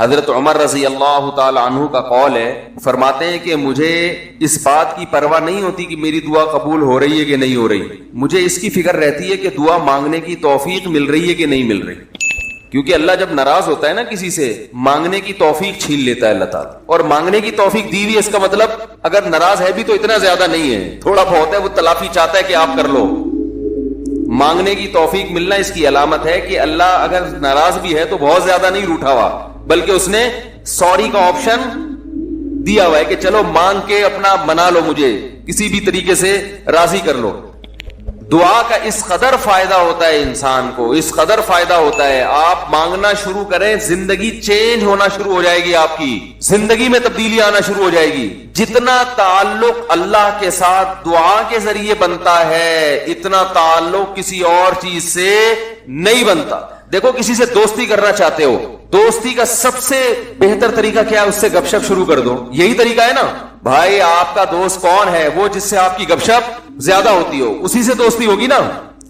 حضرت عمر رضی اللہ تعالی عنہ کا قول ہے، فرماتے ہیں کہ مجھے اس بات کی پرواہ نہیں ہوتی کہ میری دعا قبول ہو رہی ہے کہ نہیں ہو رہی، مجھے اس کی فکر رہتی ہے کہ دعا مانگنے کی توفیق مل رہی ہے کہ نہیں مل رہی. کیونکہ اللہ جب ناراض ہوتا ہے نا کسی سے، مانگنے کی توفیق چھین لیتا ہے اللہ تعالیٰ. اور مانگنے کی توفیق دی ہوئی، اس کا مطلب اگر ناراض ہے بھی تو اتنا زیادہ نہیں ہے، تھوڑا بہت ہے، وہ تلافی چاہتا ہے کہ آپ کر لو. مانگنے کی توفیق ملنا اس کی علامت ہے کہ اللہ اگر ناراض بھی ہے تو بہت زیادہ نہیں روٹھا ہوا، بلکہ اس نے سوری کا آپشن دیا ہوا ہے کہ چلو مانگ کے اپنا منا لو، مجھے کسی بھی طریقے سے راضی کر لو. دعا کا اس قدر فائدہ ہوتا ہے انسان کو، اس قدر فائدہ ہوتا ہے، آپ مانگنا شروع کریں، زندگی چینج ہونا شروع ہو جائے گی، آپ کی زندگی میں تبدیلی آنا شروع ہو جائے گی. جتنا تعلق اللہ کے ساتھ دعا کے ذریعے بنتا ہے، اتنا تعلق کسی اور چیز سے نہیں بنتا. دیکھو کسی سے دوستی کرنا چاہتے ہو، دوستی کا سب سے بہتر طریقہ کیا ہے؟ اس سے گپ شپ شروع کر دو. یہی طریقہ ہے نا. بھائی آپ کا دوست کون ہے؟ وہ جس سے آپ کی گپ شپ زیادہ ہوتی ہو، اسی سے دوستی ہوگی نا.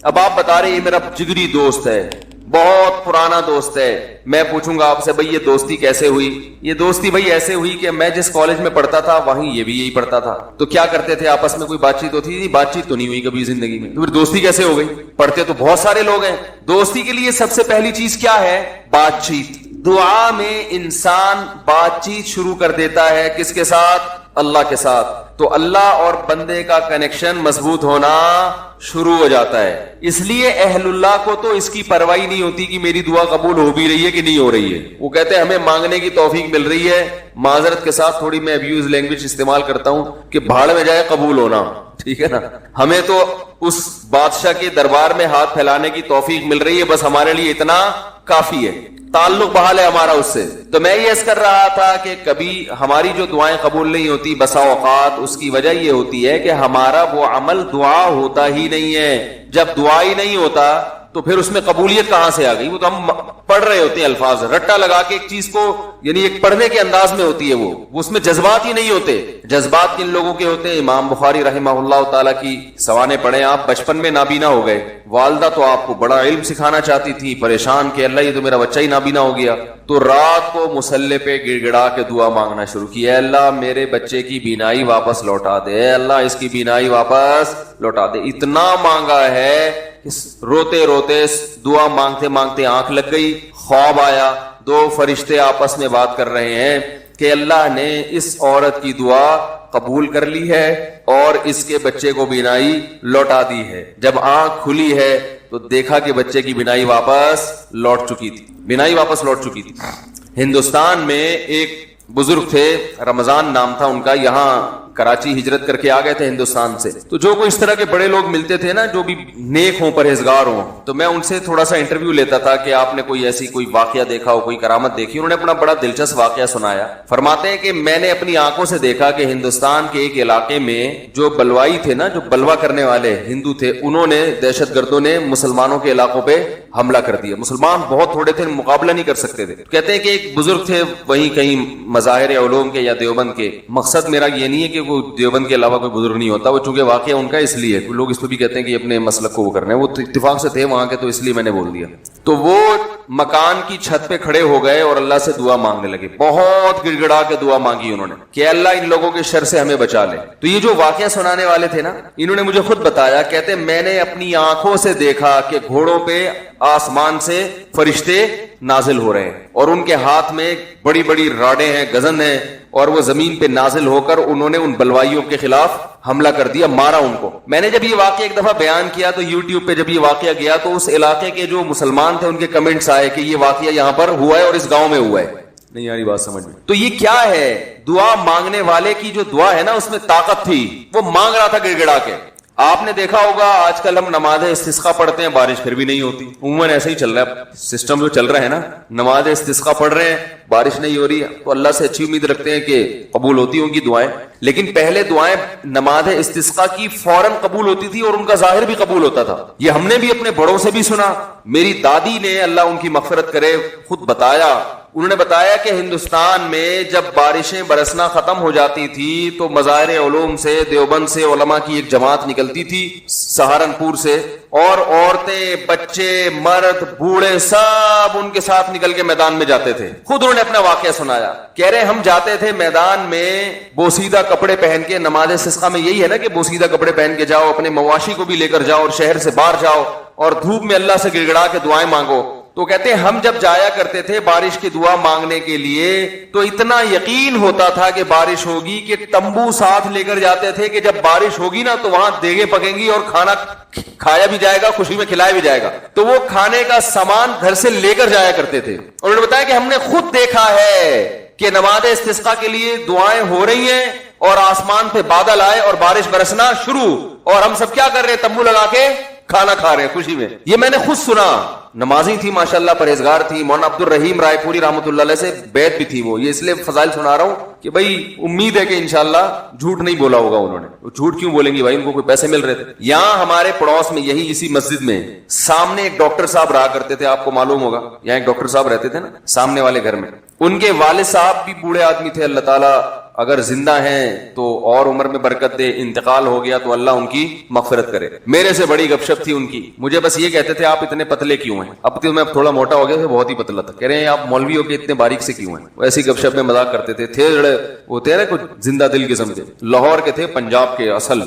اب آپ بتا رہے یہ میرا جگری دوست ہے، بہت پرانا دوست ہے. میں پوچھوں گا آپ سے بھائی یہ دوستی کیسے ہوئی؟ یہ دوستی بھائی ایسے ہوئی کہ میں جس کالج میں پڑھتا تھا وہیں یہ بھی یہی پڑھتا تھا. تو کیا کرتے تھے آپس میں؟ کوئی بات چیت ہوتی تھی؟ بات چیت تو نہیں ہوئی کبھی زندگی میں. تو پھر دوستی کیسے ہو گئی؟ پڑھتے تو بہت سارے لوگ ہیں. دوستی کے لیے سب سے پہلی چیز کیا ہے؟ بات چیت. دعا میں انسان بات چیت شروع کر دیتا ہے، کس کے ساتھ؟ اللہ کے ساتھ. تو اللہ اور بندے کا کنیکشن مضبوط ہونا شروع ہو جاتا ہے. اس لیے اہل اللہ کو تو اس کی پرواہ نہیں ہوتی کہ میری دعا قبول ہو بھی رہی ہے کہ نہیں ہو رہی ہے. وہ کہتے ہیں ہمیں مانگنے کی توفیق مل رہی ہے. معذرت کے ساتھ تھوڑی میں ابیوز لینگویج استعمال کرتا ہوں کہ بھاڑ میں جائے قبول ہونا، ٹھیک ہے نا. ہمیں تو اس بادشاہ کے دربار میں ہاتھ پھیلانے کی توفیق مل رہی ہے، بس ہمارے لیے اتنا کافی ہے، تعلق بحال ہے ہمارا اس سے. تو میں یہ عرض کر رہا تھا کہ کبھی ہماری جو دعائیں قبول نہیں ہوتی بسا اوقات اس کی وجہ یہ ہوتی ہے کہ ہمارا وہ عمل دعا ہوتا ہی نہیں ہے. جب دعا ہی نہیں ہوتا تو پھر اس میں قبولیت کہاں سے آ گئی؟ وہ تو ہم پڑھ رہے ہوتے ہیں الفاظ رٹا لگا کے ایک چیز کو، یعنی ایک پڑھنے کے انداز میں ہوتی ہے، وہ اس میں جذبات ہی نہیں ہوتے. جذبات کن لوگوں کے ہوتے ہیں؟ امام بخاری رحمہ اللہ تعالیٰ کی سوانے پڑھیں آپ. بچپن میں نابینا ہو گئے، والدہ تو آپ کو بڑا علم سکھانا چاہتی تھی، پریشان کہ اللہ یہ تو میرا بچہ ہی نابینا ہو گیا. تو رات کو مصلے پہ گڑ گڑا کے دعا مانگنا شروع کی، اے اللہ میرے بچے کی بینائی واپس لوٹا دے، اے اللہ اس کی بینائی واپس لوٹا دے. اتنا مانگا ہے، روتے روتے دعا مانگتے مانگتے آنکھ لگ گئی، خواب آیا، دو فرشتے آپس میں بات کر رہے ہیں کہ اللہ نے اس عورت کی دعا قبول کر لی ہے اور اس کے بچے کو بینائی لوٹا دی ہے. جب آنکھ کھلی ہے تو دیکھا کہ بچے کی بینائی واپس لوٹ چکی تھی، بینائی واپس لوٹ چکی تھی. ہندوستان میں ایک بزرگ تھے، رمضان نام تھا ان کا، یہاں کراچی ہجرت کر کے آ گئے تھے ہندوستان سے. تو جو کوئی اس طرح کے بڑے لوگ ملتے تھے نا جو بھی نیک ہوں پرہیزگار ہوں، تو میں ان سے تھوڑا سا انٹرویو لیتا تھا کہ آپ نے کوئی ایسی کوئی واقعہ دیکھا ہو، کوئی کرامت دیکھی. انہوں نے اپنا بڑا دلچسپ واقعہ سنایا. فرماتے ہیں کہ میں نے اپنی آنکھوں سے دیکھا کہ ہندوستان کے ایک علاقے میں جو بلوائی تھے نا، جو بلوا کرنے والے ہندو تھے، انہوں نے، دہشت گردوں نے مسلمانوں کے علاقوں پہ حملہ کر دیا. مسلمان بہت تھوڑے تھے، مقابلہ نہیں کر سکتے تھے. کہتے ہیں کہ ایک بزرگ تھے وہیں کہیں مظاہر علوم کے یا دیوبند کے. مقصد میرا یہ نہیں ہے کہ وہ دیوبند کے علاوہ کوئی بزرگ نہیں ہوتا، وہ چونکہ واقعہ ان کا اس لیے لوگ اس پہ بھی کہتے ہیں کہ اپنے مسلک کو وہ کرنا ہے، وہ اتفاق سے تھے وہاں کے، تو اس لیے میں نے بول دیا. تو وہ مکان کی چھت پہ کھڑے ہو گئے اور اللہ سے دعا مانگنے لگے. بہت گڑ گڑا کے دعا مانگی انہوں نے کہ اللہ ان لوگوں کے شر سے ہمیں بچا لے. تو یہ جو واقعہ سنانے والے تھے نا، انہوں نے مجھے خود بتایا، کہتے میں نے اپنی آنکھوں سے دیکھا کہ گھوڑوں پہ آسمان سے فرشتے نازل ہو رہے ہیں اور ان کے ہاتھ میں بڑی بڑی راڈیں ہیں، گزن ہیں، اور وہ زمین پہ نازل ہو کر انہوں نے ان بلوائیوں کے خلاف حملہ کر دیا، مارا ان کو. میں نے جب یہ واقعہ ایک دفعہ بیان کیا تو یوٹیوب پہ جب یہ واقعہ گیا تو اس علاقے کے جو مسلمان تھے ان کے کمنٹس آئے کہ یہ واقعہ یہاں پر ہوا ہے اور اس گاؤں میں ہوا ہے. نہیں یاری بات سمجھ میں. تو یہ کیا ہے؟ دعا مانگنے والے کی جو دعا ہے نا اس میں طاقت تھی، وہ مانگ رہا تھا گڑ گڑا کے. آپ نے دیکھا ہوگا آج کل ہم نماز استسقا پڑھتے ہیں، بارش پھر بھی نہیں ہوتی. عموماً ایسا ہی چل رہا ہے سسٹم جو چل رہا ہے نا، نماز استسقا پڑھ رہے ہیں، بارش نہیں ہو رہی ہے، تو اللہ سے اچھی امید رکھتے ہیں کہ قبول ہوتی ہوں گی دعائیں. لیکن پہلے دعائیں نماز استسقا کی فوراً قبول ہوتی تھی اور ان کا ظاہر بھی قبول ہوتا تھا. یہ ہم نے بھی اپنے بڑوں سے بھی سنا. میری دادی نے، اللہ ان کی مغفرت کرے، خود بتایا انہوں نے بتایا کہ ہندوستان میں جب بارشیں برسنا ختم ہو جاتی تھی تو مظاہر علوم سے دیوبند سے علماء کی ایک جماعت نکلتی تھی سہارنپور سے, اور عورتیں بچے مرد بوڑھے سب ان کے ساتھ نکل کے میدان میں جاتے تھے. خود انہوں نے اپنا واقعہ سنایا, کہہ رہے ہم جاتے تھے میدان میں بوسیدہ کپڑے پہن کے. نماز استسقا میں یہی ہے نا کہ بوسیدہ کپڑے پہن کے جاؤ, اپنے مواشی کو بھی لے کر جاؤ اور شہر سے باہر جاؤ اور دھوپ میں اللہ سے گڑگڑا کے دعائیں مانگو. تو کہتے ہیں ہم جب جایا کرتے تھے بارش کی دعا مانگنے کے لیے تو اتنا یقین ہوتا تھا کہ بارش ہوگی کہ تمبو ساتھ لے کر جاتے تھے کہ جب بارش ہوگی نا تو وہاں دیگیں پکیں گی اور کھانا کھایا بھی جائے گا, خوشی میں کھلایا بھی جائے گا. تو وہ کھانے کا سامان گھر سے لے کر جایا کرتے تھے. انہوں نے بتایا کہ ہم نے خود دیکھا ہے کہ نماز استسقا کے لیے دعائیں ہو رہی ہیں اور آسمان پہ بادل آئے اور بارش برسنا شروع, اور ہم سب کیا کر رہے ہیں, تمبو لگا کے کھانا کھا رہے ہیں خوشی میں. یہ میں نے خود سنا. نمازی تھی ماشاءاللہ, پرہیزگار تھی. مولانا عبد الرحیم رائے پوری رحمۃ اللہ علیہ سے بیعت بھی تھی. وہ یہ اس لیے فضائل سنا رہا ہوں کہ بھائی امید ہے کہ انشاءاللہ جھوٹ نہیں بولا ہوگا انہوں نے. وہ جھوٹ کیوں بولیں گی بھائی, ان کو کوئی پیسے مل رہے تھے. یہاں ہمارے پڑوس میں یہی اسی مسجد میں سامنے ایک ڈاکٹر صاحب رہا کرتے تھے, آپ کو معلوم ہوگا. یہاں ایک ڈاکٹر صاحب رہتے تھے نا سامنے والے گھر میں. ان کے والد صاحب بھی بوڑھے آدمی تھے, اللہ تعالیٰ اگر زندہ ہیں تو اور عمر میں برکت دے, انتقال ہو گیا تو اللہ ان کی مغفرت کرے. میرے سے بڑی گپ شپ تھی ان کی. مجھے بس یہ کہتے تھے آپ اتنے پتلے کیوں ہیں. اب تو میں تھوڑا موٹا ہو گیا تھا, بہت ہی پتلا تھا. کہہ رہے ہیں آپ مولوی ہو کے اتنے باریک سے کیوں ہیں. ویسی گپ شپ میں مذاق کرتے تھے. تھے جڑے ہوتے ہیں نا کچھ زندہ دل قسم کے, لاہور کے تھے, پنجاب کے اصل.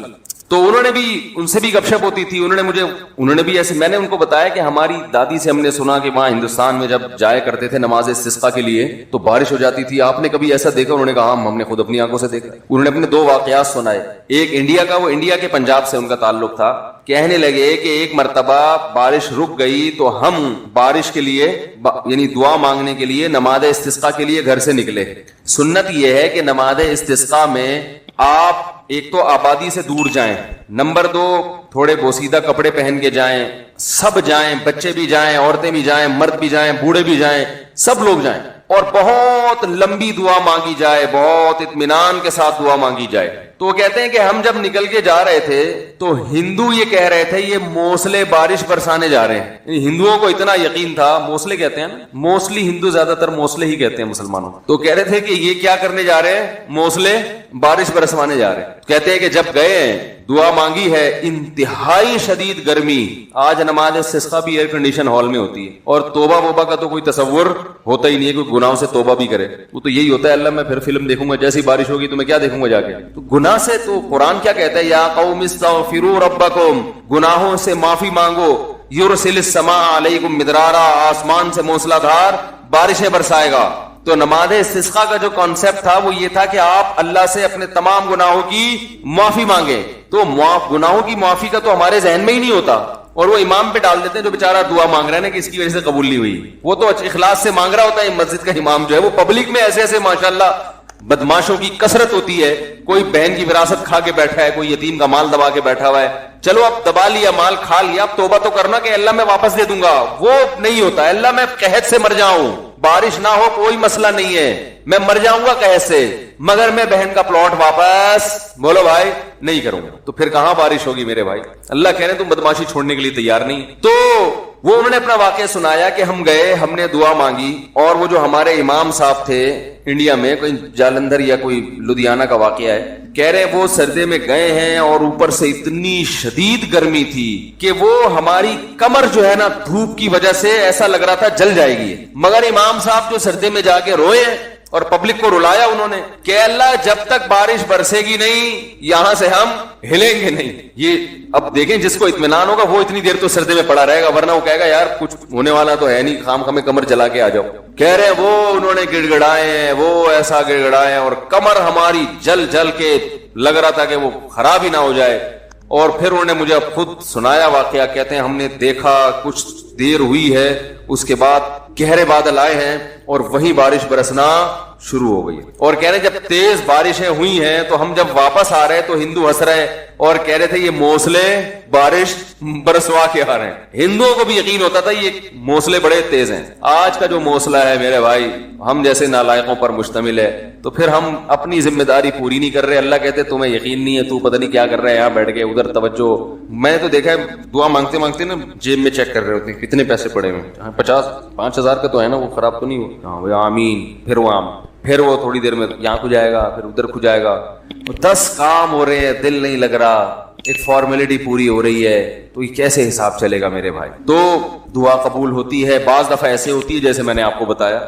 تو انہوں نے بھی, ان سے بھی گپ شپ ہوتی تھی. انہوں نے بھی ایسے, میں نے ان کو بتایا کہ ہماری دادی سے ہم نے سنا کہ وہاں ہندوستان میں جب جایا کرتے تھے نماز استسقا کے لیے تو بارش ہو جاتی تھی. آپ نے کبھی ایسا دیکھا؟ انہوں نے کہا ہم نے خود اپنی آنکھوں سے دیکھا. انہوں نے اپنے 2 واقعات سنائے. ایک انڈیا کا, وہ انڈیا کے پنجاب سے ان کا تعلق تھا. کہنے لگے کہ ایک مرتبہ بارش رک گئی تو ہم بارش کے لیے یعنی دعا مانگنے کے لیے نماز استسقا کے لیے گھر سے نکلے. سنت یہ ہے کہ نماز استسقا میں آپ ایک تو آبادی سے دور جائیں, نمبر 2 تھوڑے بوسیدہ کپڑے پہن کے جائیں, سب جائیں, بچے بھی جائیں, عورتیں بھی جائیں, مرد بھی جائیں, بوڑھے بھی جائیں, سب لوگ جائیں, اور بہت لمبی دعا مانگی جائے, بہت اطمینان کے ساتھ دعا مانگی جائے. تو وہ کہتے ہیں کہ ہم جب نکل کے جا رہے تھے تو ہندو یہ کہہ رہے تھے یہ موسلے بارش برسانے جا رہے ہیں. ہندوؤں کو اتنا یقین تھا, موسلے کہتے ہیں نا, موسلی ہندو زیادہ تر موسلے ہی کہتے ہیں مسلمانوں. تو کہہ رہے تھے کہ یہ کیا کرنے جا رہے ہیں, موسلے بارش برسوانے جا رہے ہیں. کہتے ہیں کہ جب گئے دعا مانگی ہے, انتہائی شدید گرمی. آج نماز استسقا بھی ایئر کنڈیشن ہال میں ہوتی ہے, اور توبہ ووبہ کا تو کوئی تصور ہوتا ہی نہیں ہے, کوئی گناہوں سے توبہ بھی کرے. وہ تو یہی ہوتا ہے, اللہ میں پھر فلم دیکھوں گا, جیسی بارش ہوگی تو میں کیا دیکھوں گا جا کے. تو گناہ سے تو قرآن کیا کہتا ہے, یا قوم استغفروا ربکم, گناہوں سے معافی مانگو. یرسل السماء علیکم مدرارا, آسمان سے موسلا دھار بارشیں برسائے گا. تو نماز استسقا کا جو کانسیپٹ تھا وہ یہ تھا کہ آپ اللہ سے اپنے تمام گناہوں کی معافی مانگیں. تو گناہوں کی معافی کا تو ہمارے ذہن میں ہی نہیں ہوتا, اور وہ امام پہ ڈال دیتے ہیں جو بیچارہ دعا مانگ رہا ہے نا کہ اس کی وجہ سے قبول نہیں ہوئی. وہ تو اخلاص سے مانگ رہا ہوتا ہے. مسجد کا امام جو ہے وہ پبلک میں ایسے ایسے ماشاءاللہ بدماشوں کی کثرت ہوتی ہے. کوئی بہن کی وراثت کھا کے بیٹھا ہے, کوئی یتیم کا مال دبا کے بیٹھا ہوا ہے. چلو اب دبا لیا, مال کھا لیا, اب توبہ تو کرنا کہ اللہ میں واپس دے دوں گا. وہ نہیں ہوتا. اللہ میں قحط سے مر جاؤں, بارش نہ ہو کوئی مسئلہ نہیں ہے, میں مر جاؤں گا قحط سے, مگر میں بہن کا پلاٹ واپس بولو بھائی نہیں کروں گا. تو پھر کہاں بارش ہوگی میرے بھائی. اللہ کہہ رہے تم بدماشی چھوڑنے کے لیے تیار نہیں. تو وہ انہوں نے اپنا واقعہ سنایا کہ ہم گئے, ہم نے دعا مانگی, اور وہ جو ہمارے امام صاحب تھے انڈیا میں, کوئی جالندھر یا کوئی لدھیانہ کا واقعہ ہے, کہہ رہے وہ سردے میں گئے ہیں اور اوپر سے اتنی شدید گرمی تھی کہ وہ ہماری کمر جو ہے نا دھوپ کی وجہ سے ایسا لگ رہا تھا جل جائے گی. مگر امام صاحب جو سردے میں جا کے روئے اور پبلک کو رلایا انہوں نے کہ اللہ جب تک بارش برسے گی نہیں یہاں سے ہم ہلیں گے نہیں. یہ اب دیکھیں جس کو اطمینان ہوگا وہ اتنی دیر تو سردے میں پڑا رہے گا, ورنہ وہ کہے گا یار کچھ ہونے والا تو ہے نہیں, خام خامے کمر جلا کے آ جاؤ. کہہ رہے وہ انہوں نے گڑ گڑائے, وہ ایسا گڑ گڑائے اور کمر ہماری جل جل کے لگ رہا تھا کہ وہ خراب ہی نہ ہو جائے. اور پھر انہوں نے مجھے خود سنایا واقعہ, کہتے ہیں ہم نے دیکھا کچھ دیر ہوئی ہے, اس کے بعد گہرے بادل آئے ہیں اور وہیں بارش برسنا شروع ہو گئی. اور کہہ رہے جب تیز بارشیں ہوئی ہیں تو ہم جب واپس آ رہے تو ہندو ہنس رہے اور کہہ رہے تھے یہ موسلے بارش برسوا کے آ رہے ہیں. ہندوؤں کو بھی یقین ہوتا تھا یہ موسلے بڑے تیز ہیں. آج کا جو موسلا ہے میرے بھائی ہم جیسے نالائقوں پر مشتمل ہے, تو پھر ہم اپنی ذمہ داری پوری نہیں کر رہے. اللہ کہتے تمہیں یقین نہیں ہے, تو پتہ نہیں کیا کر رہا ہے یہاں بیٹھ کے, ادھر توجہ. میں نے تو دیکھا ہے دعا مانگتے مانگتے نا جیب میں چیک کر رہے ہوتے ہیں کتنے پیسے پڑے ہوئے, 5,000 کا تو ہے نا, وہ خراب تو نہیں ہو, ہاں آمین, پھر وہ تھوڑی دیر میں یہاں کھو جائے گا, پھر ادھر کھو جائے گا. 10 کام ہو رہے ہیں, دل نہیں لگ رہا, ایک فارمیلٹی پوری ہو رہی ہے, تو یہ کیسے حساب چلے گا میرے بھائی؟ تو دعا قبول ہوتی ہے. بعض دفعہ ایسے ہوتی ہے جیسے میں نے آپ کو بتایا,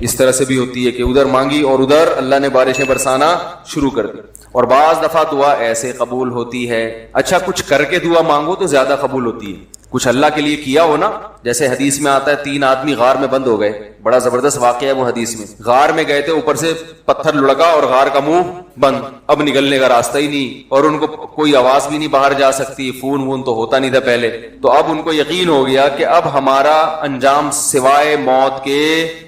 اس طرح سے بھی ہوتی ہے کہ ادھر مانگی اور ادھر اللہ نے بارشیں برسانا شروع کر دی. اور بعض دفعہ دعا ایسے قبول ہوتی ہے, اچھا کچھ کر کے دعا مانگو تو زیادہ قبول ہوتی ہے. کچھ اللہ کے لیے کیا ہو نا, جیسے حدیث میں آتا ہے 3 آدمی غار میں بند ہو گئے, بڑا زبردست واقعہ ہے وہ حدیث میں. غار میں گئے تھے, اوپر سے پتھر لڑکا اور غار کا منہ بند, اب نکلنے کا راستہ ہی نہیں, اور ان کو کوئی آواز بھی نہیں باہر جا سکتی, فون وون تو ہوتا نہیں تھا پہلے. تو اب ان کو یقین ہو گیا کہ اب ہمارا انجام سوائے موت کے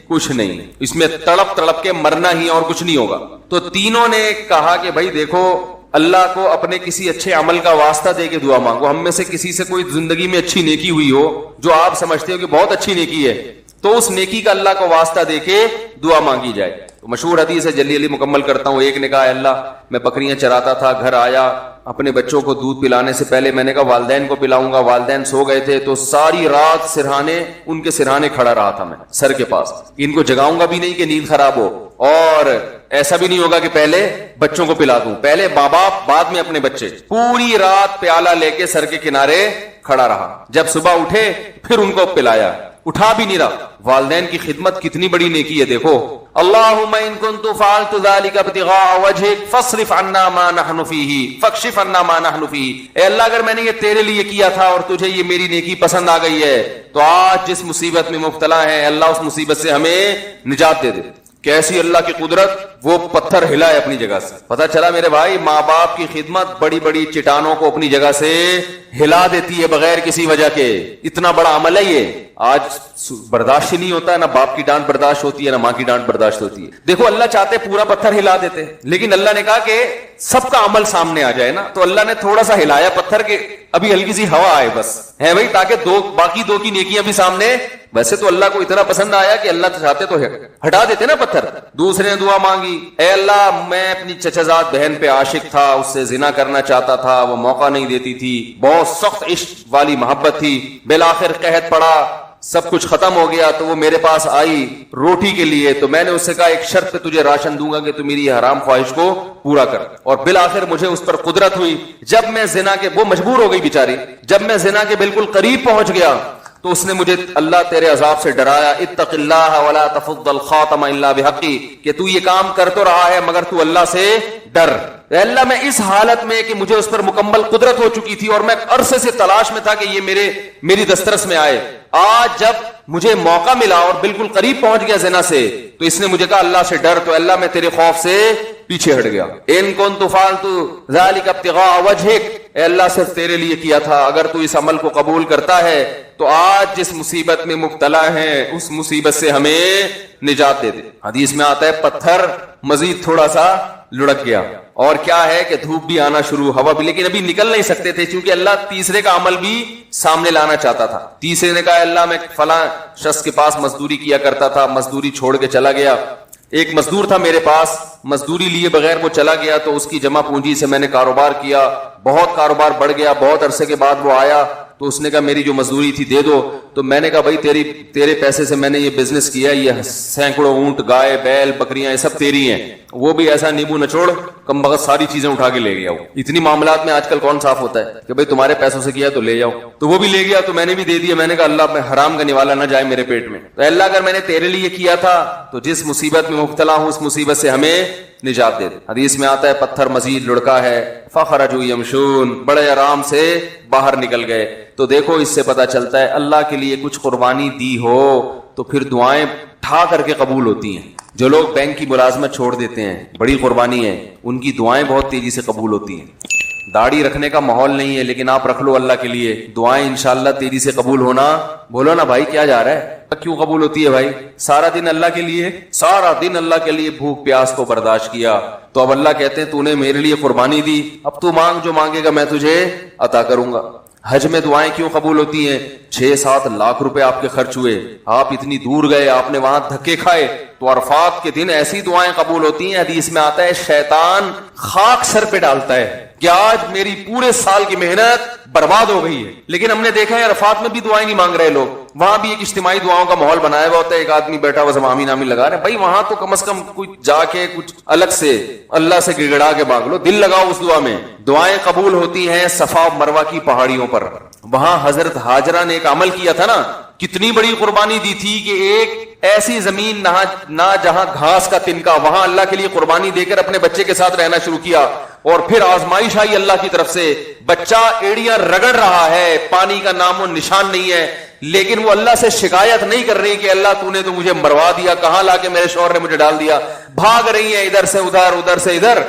کچھ نہیں, اس میں تڑپ تڑپ کے مرنا ہی اور کچھ نہیں ہوگا. تو تینوں نے کہا کہ بھائی دیکھو اللہ کو اپنے کسی اچھے عمل کا واسطہ دے کے دعا مانگو. ہم میں سے کسی سے کوئی زندگی میں اچھی نیکی ہوئی ہو جو آپ سمجھتے ہو کہ بہت اچھی نیکی ہے, تو اس نیکی کا اللہ کو واسطہ دے کے دعا مانگی جائے. تو مشہور حدیث ہے, جلدی جلدی مکمل کرتا ہوں. ایک نے کہا اللہ میں بکریاں چراتا تھا, گھر آیا, اپنے بچوں کو دودھ پلانے سے پہلے میں نے کہا والدین کو پلاؤں گا, والدین سو گئے تھے, تو ساری رات سرہانے ان کے سرہانے کھڑا رہا تھا میں سر کے پاس. ان کو جگاؤں گا بھی نہیں کہ نیند خراب ہو, اور ایسا بھی نہیں ہوگا کہ پہلے بچوں کو پلا دوں, پہلے ماں باپ بعد میں اپنے بچے. پوری رات پیالہ لے کے سر کے کنارے کھڑا رہا, جب صبح اٹھے پھر ان کو پلایا, اٹھا بھی نہیں رہا. والدین کی خدمت کتنی بڑی نیکی ہے دیکھو. اللہم ان کنت فعلت ذلک ابتغاء وجہک فاصرف عنا ما نحن فیہ فاکشف عنا ما نحن فیہ. اے اللہ اگر میں نے یہ تیرے لیے کیا تھا اور تجھے یہ میری نیکی پسند آ گئی ہے, تو آج جس مصیبت میں مبتلا ہے اللہ اس مصیبت سے ہمیں نجات دے دے. کیسی اللہ کی قدرت, وہ پتھر ہلائے اپنی جگہ سے. پتہ چلا میرے بھائی ماں باپ کی خدمت بڑی بڑی چٹانوں کو اپنی جگہ سے ہلا دیتی ہے بغیر کسی وجہ کے. اتنا بڑا عمل ہے یہ, آج برداشت ہی نہیں ہوتا ہے, نہ باپ کی ڈانٹ برداشت ہوتی ہے نہ ماں کی ڈانٹ برداشت ہوتی ہے. دیکھو اللہ چاہتے پورا پتھر ہلا دیتے, لیکن اللہ نے کہا کہ سب کا عمل سامنے آ جائے نا, تو اللہ نے تھوڑا سا ہلایا پتھر کے ابھی ہلکی سی ہوا آئے بس ہے بھائی, تاکہ باقی دو کی نیکیاں بھی سامنے. ویسے تو اللہ کو اتنا پسند آیا کہ اللہ چاہتے تو ہٹا دیتے نا پتھر. دوسرے نے دعا مانگی, اے اللہ میں اپنی چچازاد بہن پہ عاشق تھا, اس سے زنا کرنا چاہتا تھا, وہ موقع نہیں دیتی تھی, بہت سخت عشق والی محبت تھی, بالآخر قحط پڑا, سب کچھ ختم ہو گیا, تو وہ میرے پاس آئی روٹی کے لیے. تو میں نے اس سے کہا ایک شرط پہ تجھے راشن دوں گا کہ تو میری حرام خواہش کو پورا کر. اور بالآخر مجھے اس پر قدرت ہوئی. جب میں زنا کے, وہ مجبور ہو گئی بیچاری, جب میں زنا کے بالکل قریب پہنچ گیا تو اس نے مجھے اللہ تیرے عذاب سے ڈرایا, اتق اللہ ولا تفض الخاتم الا بحقی, کہ تو یہ کام کر تو رہا ہے مگر تو اللہ سے ڈر. اے اللہ میں اس حالت میں کہ مجھے اس پر مکمل قدرت ہو چکی تھی اور میں عرصے سے تلاش میں تھا کہ یہ میری دسترس میں آئے, آج جب مجھے موقع ملا اور بالکل قریب پہنچ گیا زنا سے, تو اس نے مجھے کہا اللہ سے ڈر. تو اللہ میں تیرے خوف سے پیچھے ہٹ گیا. ان کنت فعلت ذلک ابتغاء وجہک, اے اللہ صرف تیرے لیے کیا تھا, اگر تو اس عمل کو قبول کرتا ہے تو آج جس مصیبت میں مبتلا ہے اس مصیبت سے ہمیں نجات دے دے. حدیث میں آتا ہے پتھر مزید تھوڑا سا لڑک گیا, اور کیا ہے کہ دھوپ بھی آنا شروع, ہوا بھی, لیکن ابھی نکل نہیں سکتے تھے کیونکہ اللہ تیسرے کا عمل بھی سامنے لانا چاہتا تھا. تیسرے نے کہا اللہ میں فلاں شخص کے پاس مزدوری کیا کرتا تھا, مزدوری چھوڑ کے چلا گیا. ایک مزدور تھا میرے پاس, مزدوری لیے بغیر وہ چلا گیا, تو اس کی جمع پونجی سے میں نے کاروبار کیا, بہت کاروبار بڑھ گیا. بہت عرصے کے بعد وہ آیا تو اس نے کہا میری جو مزدوری تھی دے دو. تو میں نے کہا بھائی تیرے پیسے سے میں نے یہ بزنس کیا, یہ سینکڑوں اونٹ, گائے, بیل, بکریاں, یہ سب تیری ہیں. وہ بھی ایسا نیبو نچوڑ کم بخت ساری چیزیں اٹھا کے لے گیا. اتنی معاملات میں آج کل کون صاف ہوتا ہے کہ بھائی تمہارے پیسوں سے کیا تو لے جاؤ. تو وہ بھی لے گیا, تو میں نے بھی دے دیا. میں نے کہا اللہ میں حرام کا نوالا نہ جائے میرے پیٹ میں. تو اللہ اگر میں نے تیرے لیے کیا تھا تو جس مصیبت میں مبتلا ہوں اس مصیبت سے ہمیں نجات دے دے. حدیث میں آتا ہے پتھر مزید لڑکا ہے, فخرجوا یمشون, بڑے آرام سے باہر نکل گئے. تو دیکھو اس سے پتا چلتا ہے اللہ کے لیے کچھ قربانی دی ہو تو پھر دعائیں ٹھا کر کے قبول ہوتی ہیں. جو لوگ بینک کی ملازمت چھوڑ دیتے ہیں, بڑی قربانی ہے, ان کی دعائیں بہت تیزی سے قبول ہوتی ہیں. داڑھی رکھنے کا ماحول نہیں ہے لیکن آپ رکھ لو اللہ کے لیے, دعائیں انشاءاللہ تیزی سے قبول ہونا. بولو نا بھائی کیا جا رہا ہے, کیوں قبول ہوتی ہے بھائی؟ سارا دن اللہ کے لیے, سارا دن اللہ کے لیے بھوک پیاس کو برداشت کیا, تو اب اللہ کہتے ہیں تو نے میرے لیے قربانی دی, اب تو مانگ, جو مانگے گا میں تجھے عطا کروں گا. حج میں دعائیں کیوں قبول ہوتی ہیں؟ 6-7 لاکھ روپے آپ کے خرچ ہوئے, آپ اتنی دور گئے, آپ نے وہاں دھکے کھائے, تو عرفات کے دن ایسی دعائیں قبول ہوتی ہیں. حدیث میں آتا ہے شیطان خاک سر پہ ڈالتا ہے کہ آج میری پورے سال کی محنت برباد ہو گئی ہے. لیکن ہم نے دیکھا ہے عرفات میں بھی دعائیں نہیں مانگ رہے لوگ, وہاں بھی ایک اجتماعی دعاؤں کا ماحول بنایا ہوا ہوتا ہے, ایک آدمی بیٹھا ہوا سب آمین آمین لگا رہے ہیں. بھائی وہاں تو کم از کم کچھ جا کے کچھ الگ سے اللہ سے گڑگڑا کے مانگ لو, دل لگاؤ اس دعا میں. دعائیں قبول ہوتی ہیں صفا مروا کی پہاڑیوں پر. وہاں حضرت ہاجرہ نے ایک عمل کیا تھا نا, کتنی بڑی قربانی دی تھی کہ ایک ایسی زمین نہ جہاں گھاس کا تنکا, وہاں اللہ کے لیے قربانی دے کر اپنے بچے کے ساتھ رہنا شروع کیا. اور پھر آزمائش آئی اللہ کی طرف سے, بچہ ایڑیاں رگڑ رہا ہے, پانی کا نام و نشان نہیں ہے, لیکن وہ اللہ سے شکایت نہیں کر رہی کہ اللہ تو نے تو مجھے مروا دیا, کہاں لا کے میرے شوہر نے مجھے ڈال دیا. بھاگ رہی ہیں ادھر سے ادھر, ادھر سے ادھر.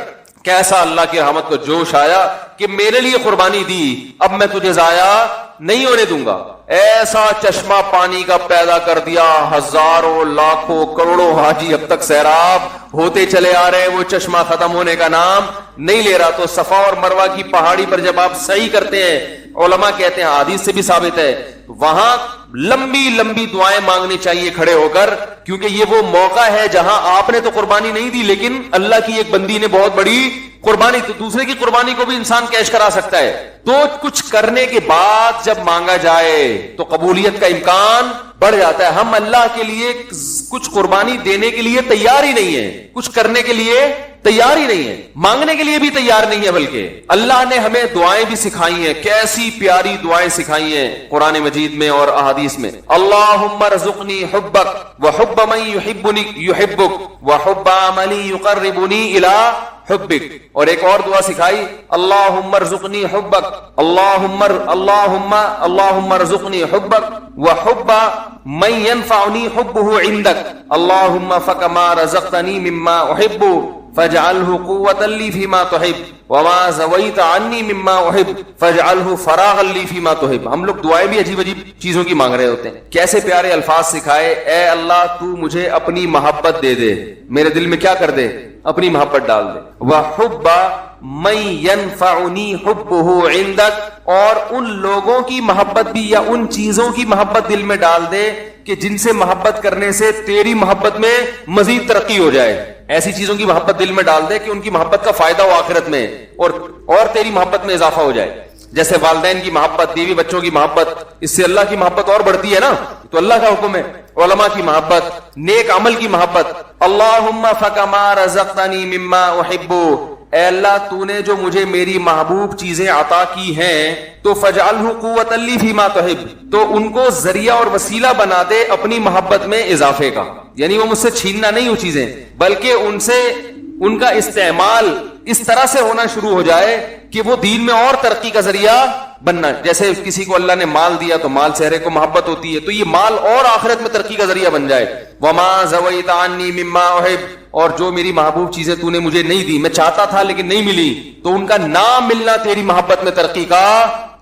کیسا اللہ کی رحمت کو جوش آیا کہ میرے لیے قربانی دی, اب میں تجھے ضائع نہیں ہونے دوں گا. ایسا چشمہ پانی کا پیدا کر دیا, ہزاروں لاکھوں کروڑوں حاجی اب تک سیراب ہوتے چلے آ رہے, وہ چشمہ ختم ہونے کا نام نہیں لے رہا. تو صفا اور مروہ کی پہاڑی پر جب آپ صحیح کرتے ہیں, علماء کہتے ہیں حدیث سے بھی ثابت ہے, وہاں لمبی لمبی دعائیں مانگنی چاہیے کھڑے ہو کر, کیونکہ یہ وہ موقع ہے جہاں آپ نے تو قربانی نہیں دی لیکن اللہ کی ایک بندی نے بہت بڑی قربانی. تو دوسرے کی قربانی کو بھی انسان کیش کرا سکتا ہے. تو کچھ کرنے کے بعد جب مانگا جائے تو قبولیت کا امکان بڑھ جاتا ہے. ہم اللہ کے لیے کچھ قربانی دینے کے لیے تیار ہی نہیں ہے, کچھ کرنے کے لیے تیار ہی نہیں ہے, مانگنے کے لیے بھی تیار نہیں ہے. بلکہ اللہ نے ہمیں دعائیں بھی سکھائی ہیں, کیسی پیاری دعائیں سکھائی ہیں قرآن مجید میں اور احادیث میں. اللہم ارزقنی حبک وحب من یحبک وحب عمل یقربنی الی حبک. اور ایک اور دعا سکھائی, اللہم ارزقنی حبک, اللہم ارزقنی حبک وحب من ينفعنی حبہ عندک, اللہم فکما رزقتنی مما احب فاجعلہ قوة لی فیما تحب وما زویت عنی مما احب فاجعلہ فراغا لی فیما تحب. ہم لوگ دعائیں بھی عجیب عجیب چیزوں کی مانگ رہے ہوتے ہیں. کیسے پیارے الفاظ سکھائے, اے اللہ تو مجھے اپنی محبت دے دے, میرے دل میں کیا کر دے, اپنی محبت ڈال دے. وحب من ينفعنی حبہ عندک, اور ان لوگوں کی محبت بھی یا ان چیزوں کی محبت دل میں ڈال دے کہ جن سے محبت کرنے سے تیری محبت میں مزید ترقی ہو جائے. ایسی چیزوں کی محبت دل میں ڈال دے کہ ان کی محبت کا فائدہ ہو آخرت میں اور تیری محبت میں اضافہ ہو جائے. جیسے والدین کی محبت, بیوی بچوں کی محبت, اس سے اللہ کی محبت اور بڑھتی ہے نا, تو اللہ کا حکم ہے. علماء کی محبت, نیک عمل کی محبت. اللہم فکما رزقتنی مما احب, اے اللہ تو نے جو مجھے میری محبوب چیزیں عطا کی ہیں تو فجعلہ قوۃ لی فیما تحب, تو ان کو ذریعہ اور وسیلہ بنا دے اپنی محبت میں اضافے کا. یعنی وہ مجھ سے چھیننا نہیں وہ چیزیں, بلکہ ان سے ان کا استعمال اس طرح سے ہونا شروع ہو جائے کہ وہ دین میں اور ترقی کا ذریعہ بننا. جیسے کسی کو اللہ نے مال دیا تو مال سے ہر ایک کو محبت ہوتی ہے, تو یہ مال اور آخرت میں ترقی کا ذریعہ بن جائے. وما زویت عنی مما احب, اور جو میری محبوب چیزیں تو نے مجھے نہیں دی, میں چاہتا تھا لیکن نہیں ملی, تو ان کا نہ ملنا تیری محبت میں ترقی کا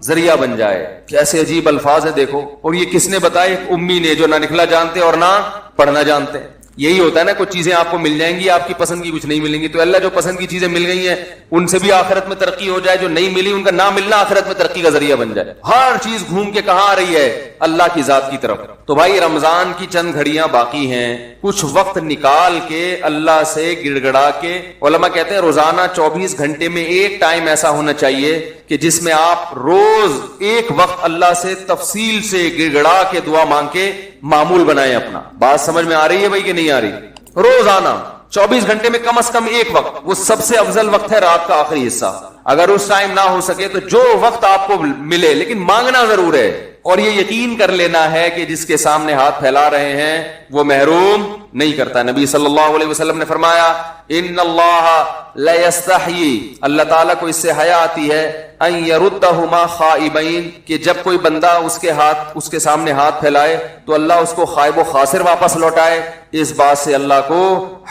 ذریعہ بن جائے. کیسے عجیب الفاظ ہیں دیکھو. اور یہ کس نے بتائے؟ امی نے, جو نہ لکھنا جانتے اور نہ پڑھنا جانتے. یہی ہوتا ہے نا, کچھ چیزیں آپ کو مل جائیں گی, آپ کی پسند کی کچھ نہیں ملیں گی, تو اللہ جو پسند کی چیزیں مل گئی ہیں ان سے بھی آخرت میں ترقی ہو جائے, جو نہیں ملی ان کا نہ ملنا آخرت میں ترقی کا ذریعہ بن جائے. ہر چیز گھوم کے کہاں آ رہی ہے؟ اللہ کی ذات کی طرف. تو بھائی رمضان کی چند گھڑیاں باقی ہیں, کچھ وقت نکال کے اللہ سے گڑ گڑا کے. علماء کہتے ہیں روزانہ 24 گھنٹے میں ایک ٹائم ایسا ہونا چاہیے کہ جس میں آپ روز ایک وقت اللہ سے تفصیل سے گڑ گڑا کے دعا مانگ کے معمول بنائیں اپنا. بات سمجھ میں آ رہی ہے بھائی کہ نہیں آ رہی؟ روزانہ 24 گھنٹے میں کم از کم ایک وقت, وہ سب سے افضل وقت ہے رات کا آخری حصہ. اگر اس ٹائم نہ ہو سکے تو جو وقت آپ کو ملے, لیکن مانگنا ضرور ہے. اور یہ یقین کر لینا ہے کہ جس کے سامنے ہاتھ پھیلا رہے ہیں وہ محروم نہیں کرتا. نبی صلی اللہ علیہ وسلم نے فرمایا ان اللہ لا یستحیی، اللہ تعالیٰ کو اس سے حیا آتی ہے، ان یردہما خائبین، کہ جب کوئی بندہ اس کے سامنے ہاتھ پھیلائے تو اللہ اس کو خائب و خاسر واپس لوٹائے. اس بات سے اللہ کو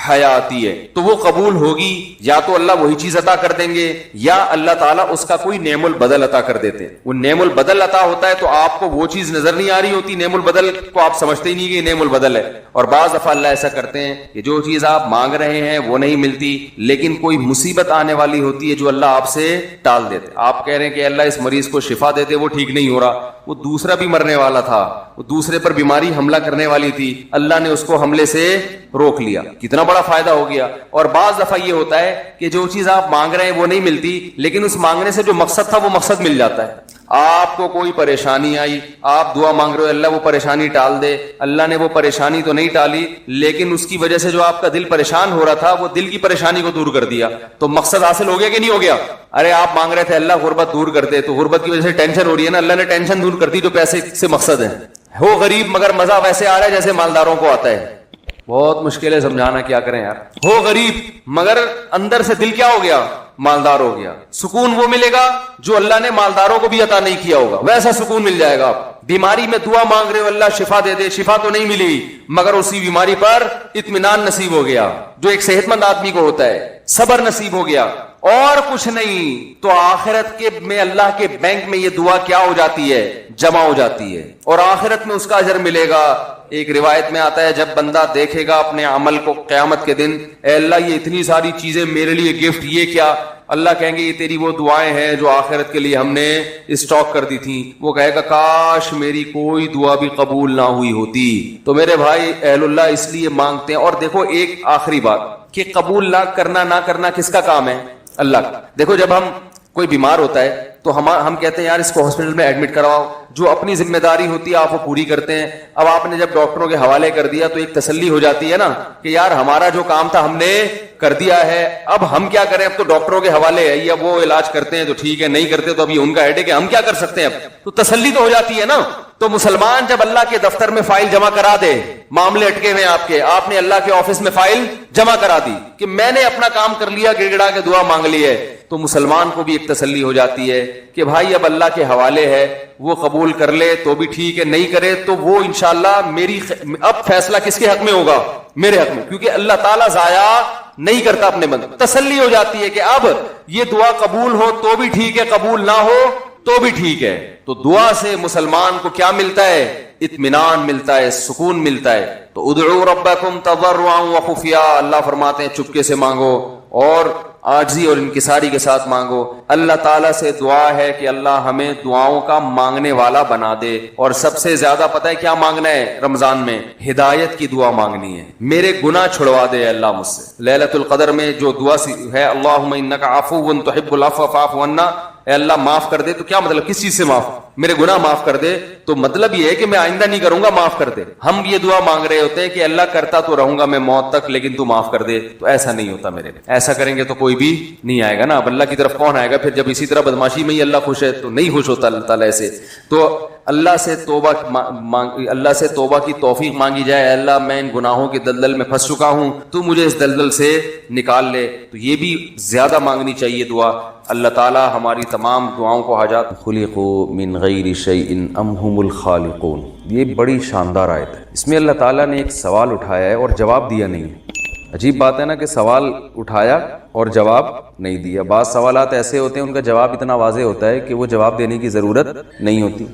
حیا آتی ہے. تو وہ قبول ہوگی یا تو اللہ وہی چیز عطا کر دیں گے یا اللہ تعالیٰ اس کا کوئی نعم البدل عطا کر دیتے ہیں. وہ نعم البدل عطا ہوتا ہے تو آپ کو وہ چیز نظر نہیں آ رہی ہوتی، نعم البدل کو آپ سمجھتے ہی نہیں کہ یہ نعم البدل ہے. اور بعض دفعہ اللہ ایسا کرتے ہیں کہ جو چیز آپ مانگ رہے ہیں وہ نہیں ملتی، لیکن کوئی مصیبت آنے والی ہوتی ہے جو اللہ آپ سے ٹال دیتے. آپ کہہ رہے ہیں کہ اللہ اس مریض کو شفا دے دے، وہ ٹھیک نہیں ہو رہا، وہ دوسرا بھی مرنے والا تھا، وہ دوسرے پر بیماری حملہ کرنے والی تھی، اللہ نے اس کو حملے سے روک لیا. کتنا بڑا فائدہ ہو گیا. اور بعض دفعہ یہ ہوتا ہے کہ جو چیز آپ مانگ رہے ہیں وہ نہیں ملتی، لیکن اس مانگنے سے جو مقصد تھا وہ مقصد مل جاتا ہے. آپ کو کوئی پریشانی آئی، آپ دعا مانگ رہے ہو اللہ وہ پریشانی ٹال دے، اللہ نے وہ پریشانی تو نہیں ٹالی، لیکن اس کی وجہ سے جو آپ کا دل پریشان ہو رہا تھا وہ دل کی پریشانی کو دور کر دیا. تو مقصد حاصل ہو گیا کہ نہیں ہو گیا؟ ارے آپ مانگ رہے تھے اللہ غربت دور کر دے، تو غربت کی وجہ سے ٹینشن ہو رہی ہے نا، اللہ نے ٹینشن دور کر دی جو پیسے سے مقصد ہے. ہو غریب مگر مزہ ویسے آ رہا ہے جیسے مالداروں کو آتا ہے. بہت مشکل ہے سمجھانا، کیا کریں یار. ہو غریب مگر اندر سے دل کیا ہو گیا؟ مالدار ہو گیا. سکون وہ ملے گا جو اللہ نے مالداروں کو بھی عطا نہیں کیا ہوگا، ویسا سکون مل جائے گا. آپ بیماری میں دعا مانگ رہے ہو اللہ شفا دے دے، شفا تو نہیں ملی مگر اسی بیماری پر اطمینان نصیب ہو گیا جو ایک صحت مند آدمی کو ہوتا ہے، صبر نصیب ہو گیا اور کچھ نہیں. تو آخرت کے میں اللہ کے بینک میں یہ دعا کیا ہو جاتی ہے؟ جمع ہو جاتی ہے، اور آخرت میں اس کا اجر ملے گا. ایک روایت میں آتا ہے جب بندہ دیکھے گا اپنے عمل کو قیامت کے دن، اے اللہ یہ اتنی ساری چیزیں میرے لیے گفٹ، یہ کیا؟ اللہ کہیں گے یہ تیری وہ دعائیں ہیں جو آخرت کے لیے ہم نے اسٹاک کر دی تھیں. وہ کہے گا کاش میری کوئی دعا بھی قبول نہ ہوئی ہوتی. تو میرے بھائی اہل اللہ اس لیے مانگتے ہیں. اور دیکھو ایک آخری بات کہ قبول نہ کرنا کس کا کام ہے؟ اللہ کا. دیکھو جب ہم کوئی بیمار ہوتا ہے تو ہم کہتے ہیں یار اس کو ہاسپٹل میں ایڈمٹ کرواؤ، جو اپنی ذمہ داری ہوتی ہے آپ وہ پوری کرتے ہیں. اب آپ نے جب ڈاکٹروں کے حوالے کر دیا تو ایک تسلی ہو جاتی ہے نا کہ یار ہمارا جو کام تھا ہم نے کر دیا ہے، اب ہم کیا کریں، اب تو ڈاکٹروں کے حوالے ہے، یا وہ علاج کرتے ہیں تو ٹھیک ہے، نہیں کرتے تو ابھی ان کا ہیڈیک ہے، ہم کیا کر سکتے ہیں. اب تو تسلی تو ہو جاتی ہے نا. تو مسلمان جب اللہ کے دفتر میں فائل جمع کرا دے، معاملے اٹکے ہوئے آپ نے اللہ کے آفس میں فائل جمع کرا دی کہ میں نے اپنا کام کر لیا، گڑ گڑا کے دعا مانگ لی ہے، تو مسلمان کو بھی ایک تسلی ہو جاتی ہے کہ بھائی اب اللہ کے حوالے ہے، وہ قبول کر لے تو بھی ٹھیک ہے، نہیں کرے تو وہ انشاءاللہ اب فیصلہ کس کے حق میں ہوگا؟ میرے حق میں، کیونکہ اللہ تعالیٰ ضائع نہیں کرتا اپنے بندے. تسلی ہو جاتی ہے کہ اب یہ دعا قبول ہو تو بھی ٹھیک ہے، قبول نہ ہو تو بھی ٹھیک ہے. تو دعا سے مسلمان کو کیا ملتا ہے؟ اطمینان ملتا ہے، سکون ملتا ہے. تو ادعوا ربکم تضرعا وخفیا، اللہ فرماتے ہیں چپکے سے مانگو اور عاجزی اور انکساری کے ساتھ مانگو. اللہ تعالیٰ سے دعا ہے کہ اللہ ہمیں دعاؤں کا مانگنے والا بنا دے. اور سب سے زیادہ پتہ ہے کیا مانگنا ہے رمضان میں؟ ہدایت کی دعا مانگنی ہے. میرے گناہ چھڑوا دے اللہ مجھ سے. لیلۃ القدر میں جو دعا ہے اللہم انک عفو تحب العفو فاعف عنا، اے اللہ معاف کر دے. تو کیا مطلب؟ کس چیز سے معاف؟ میرے گناہ معاف کر دے. تو مطلب یہ ہے کہ میں آئندہ نہیں کروں گا، معاف کر دے. ہم یہ دعا مانگ رہے ہوتے ہیں کہ اللہ کرتا تو رہوں گا میں موت تک لیکن تو معاف کر دے. تو ایسا نہیں ہوتا میرے. ایسا کریں گے تو کوئی بھی نہیں آئے گا نا. اب اللہ کی طرف کون آئے گا پھر جب اسی طرح بدماشی میں ہی اللہ خوش ہے؟ تو نہیں خوش ہوتا اللہ تعالیٰ ایسے. تو اللہ سے توبہ کی توفیق مانگی جائے. اللہ میں ان گناہوں کے دلدل میں پھنس چکا ہوں، تو مجھے اس دلدل سے نکال لے. تو یہ بھی زیادہ مانگنی چاہیے دعا. اللہ تعالیٰ ہماری تمام دعاؤں کو حاجات. خلقوا من غیر شیء ام هم الخالقون، یہ بڑی شاندار آیت ہے. اس میں اللہ تعالیٰ نے ایک سوال اٹھایا ہے اور جواب دیا نہیں ہے. عجیب بات ہے نا کہ سوال اٹھایا اور جواب نہیں دیا. بعض سوالات ایسے ہوتے ہیں ان کا جواب اتنا واضح ہوتا ہے کہ وہ جواب دینے کی ضرورت نہیں ہوتی.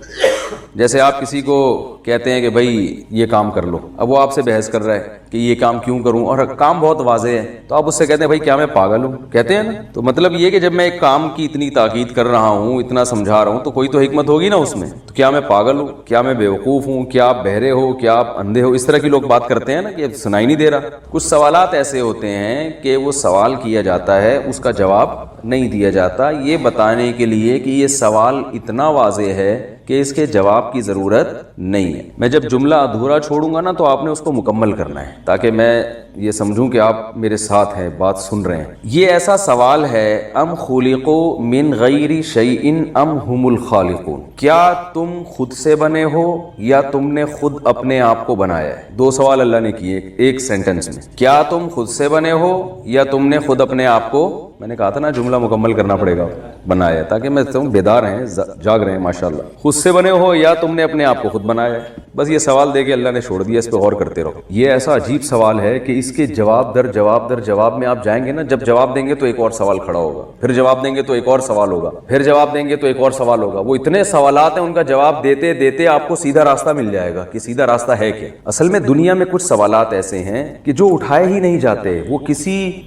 جیسے آپ کسی کو کہتے ہیں کہ بھائی یہ کام کر لو، اب وہ آپ سے بحث کر رہا ہے کہ یہ کام کیوں کروں، اور کام بہت واضح ہے، تو آپ اس سے کہتے ہیں بھائی کیا میں پاگل ہوں؟ کہتے ہیں نا. تو مطلب یہ کہ جب میں ایک کام کی اتنی تاکید کر رہا ہوں، اتنا سمجھا رہا ہوں، تو کوئی تو حکمت ہوگی نا اس میں. تو کیا میں پاگل ہوں؟ کیا میں بیوقوف ہوں؟ کیا آپ بہرے ہو؟ کیا آپ اندھے ہو؟ اس طرح کی لوگ بات کرتے ہیں نا کہ سنائی نہیں دے رہا. کچھ سوالات ایسے ہوتے ہیں کہ وہ سوال کیا جاتا ہے، اس کا جواب نہیں دیا جاتا، یہ بتانے کے لیے کہ یہ سوال اتنا واضح ہے کہ اس کے جواب کی ضرورت نہیں ہے. میں جب جملہ ادھورا چھوڑوں گا نا تو آپ نے اس کو مکمل کرنا ہے تاکہ میں یہ سمجھوں کہ آپ میرے ساتھ ہیں, بات سن رہے ہیں. یہ ایسا سوال ہے, ام خلقوا من غیر شیء ام هم الخالقون, کیا تم خود سے بنے ہو یا تم نے خود اپنے آپ کو بنایا ہے. دو سوال اللہ نے کیے ایک سینٹنس میں, کیا تم خود سے بنے ہو یا تم نے خود اپنے آپ کو, میں نے کہا تھا نا جملہ مکمل کرنا پڑے گا, بنایا, تاکہ میں تم بیدار ہیں, جاگ رہے ہیں ماشاءاللہ. خود سے بنے ہو یا تم نے اپنے آپ کو خود بنایا ہے. بس یہ سوال دے کے اللہ نے چھوڑ دیا, اس پہ غور کرتے رہو. یہ ایسا عجیب سوال ہے کہ اس کے جواب در جواب در جواب میں آپ جائیں گے نا, جب جواب دیں گے تو ایک اور سوال کھڑا ہوگا, پھر جواب دیں گے تو ایک اور سوال ہوگا, پھر جواب دیں گے تو ایک اور سوال ہوگا. وہ اتنے سوالات ہیں, ان کا جواب دیتے دیتے آپ کو سیدھا راستہ مل جائے گا کہ سیدھا راستہ ہے کیا. اصل میں دنیا میں کچھ سوالات ایسے ہیں کہ جو اٹھائے ہی نہیں جاتے. وہ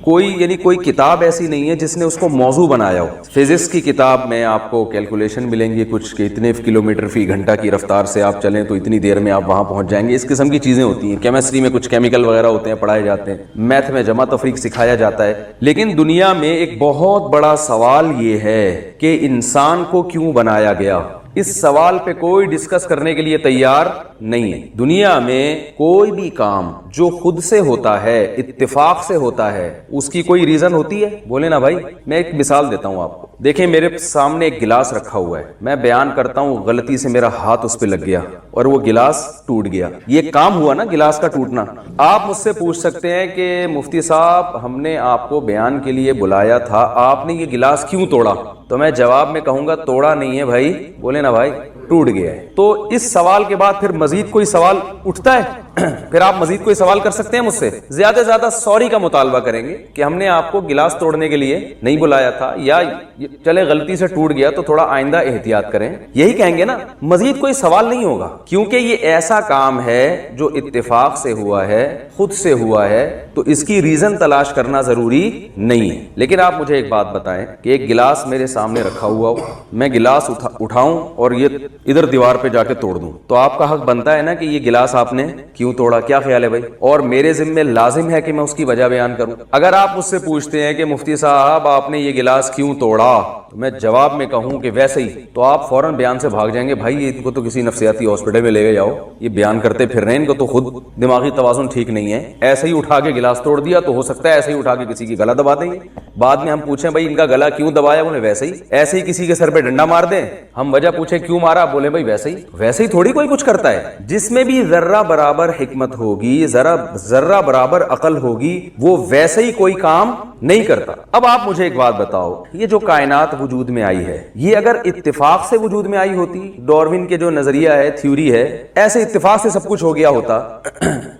کوئی کتاب ایسی نہیں ہے جس نے اس کو موضوع بنایا ہو. فزکس کی کتاب میں آپ کو کیلکولیشن ملیں گی کچھ کہ اتنے کلومیٹر فی گھنٹہ کی رفتار سے آپ چلیں تو اتنی دیر میں آپ وہاں پہنچ جائیں گے. اس قسم کی چیزیں ہوتی ہیں. کیمسٹری میں کچھ کیمیکل وغیرہ ہوتے ہیں, پڑھائے جاتے ہیں. میتھ میں جمع تفریق سکھایا جاتا ہے. لیکن دنیا میں ایک بہت بڑا سوال یہ ہے کہ انسان کو کیوں بنایا گیا. اس سوال پہ کوئی ڈسکس کرنے کے لیے تیار نہیں ہے. دنیا میں کوئی بھی کام جو خود سے ہوتا ہے, اتفاق سے ہوتا ہے, اس کی کوئی ریزن ہوتی ہے؟ بولے نا بھائی. میں ایک مثال دیتا ہوں آپ کو. دیکھیں میرے سامنے ایک گلاس رکھا ہوا ہے, میں بیان کرتا ہوں, غلطی سے میرا ہاتھ اس پہ لگ گیا اور وہ گلاس ٹوٹ گیا. یہ کام ہوا نا گلاس کا ٹوٹنا. آپ مجھ سے پوچھ سکتے ہیں کہ مفتی صاحب ہم نے آپ کو بیان کے لیے بلایا تھا, آپ نے یہ گلاس کیوں توڑا؟ تو میں جواب میں کہوں گا توڑا نہیں ہے بھائی. بولے نا بھائی, ٹوٹ گیا ہے. تو اس سوال کے بعد پھر مزید کوئی سوال اٹھتا ہے؟ پھر آپ مزید کوئی سوال کر سکتے ہیں مجھ سے. زیادہ سے زیادہ سوری کا مطالبہ کریں گے کہ ہم نے آپ کو گلاس توڑنے کے لیے نہیں بلایا تھا, یا چلے غلطی سے ٹوٹ گیا تو تھوڑا آئندہ احتیاط کریں, یہی کہیں گے نا. مزید کوئی سوال نہیں ہوگا, کیونکہ یہ ایسا کام ہے جو اتفاق سے ہوا ہے, خود سے ہوا ہے, تو اس کی ریزن تلاش کرنا ضروری نہیں ہے. لیکن آپ مجھے ایک بات بتائیں کہ ایک گلاس میرے سامنے رکھا ہوا ہو, میں گلاس اٹھاؤں اور یہ ادھر دیوار پہ جا کے توڑ دوں, تو آپ کا حق بنتا ہے نا کہ یہ گلاس آپ نے کیوں توڑا. کیا خیال ہے بھائی؟ اور میرے ذمہ لازم ہے کہ میں اس کی وجہ بیان کروں. اگر آپ مجھ سے پوچھتے ہیں کہ مفتی صاحب آپ نے یہ گلاس کیوں توڑا, تو میں جواب میں کہوں کہ ویسے ہی, تو آپ فوراً بیان سے بھاگ جائیں گے. بھائی ان کو تو کسی نفسیاتی ہاسپٹل میں لے کے جاؤ, یہ بیان کرتے پھر رہے ہیں, ان کو تو خود دماغی توازن ٹھیک نہیں ہے. ایسے ہی اٹھا کے گلاس توڑ دیا تو ہو سکتا ہے ایسے ہی اٹھا کے کسی کی گلا دبا دیں گے. بعد میں ہم پوچھیں بھائی ان کا گلا کیوں دبایا, انہیں ویسے ہی. ایسے ہی کسی کے سر پہ ڈنڈا مار دیں, ہم وجہ پوچھیں کیوں مارا, بولے بھائی ویسے ہی تھوڑی کوئی کچھ کرتا ہے. جس میں بھی ذرہ برابر حکمت ہوگی, ذرہ برابر عقل ہوگی, وہ ویسے ہی کوئی کام نہیں کرتا. اب آپ مجھے ایک بات بتاؤ, یہ جو کائنات وجود میں آئی ہے, یہ اگر اتفاق سے وجود میں آئی ہوتی, ڈاروین کے جو نظریہ ہے, تھیوری ہے, ایسے اتفاق سے سب کچھ ہو گیا ہوتا,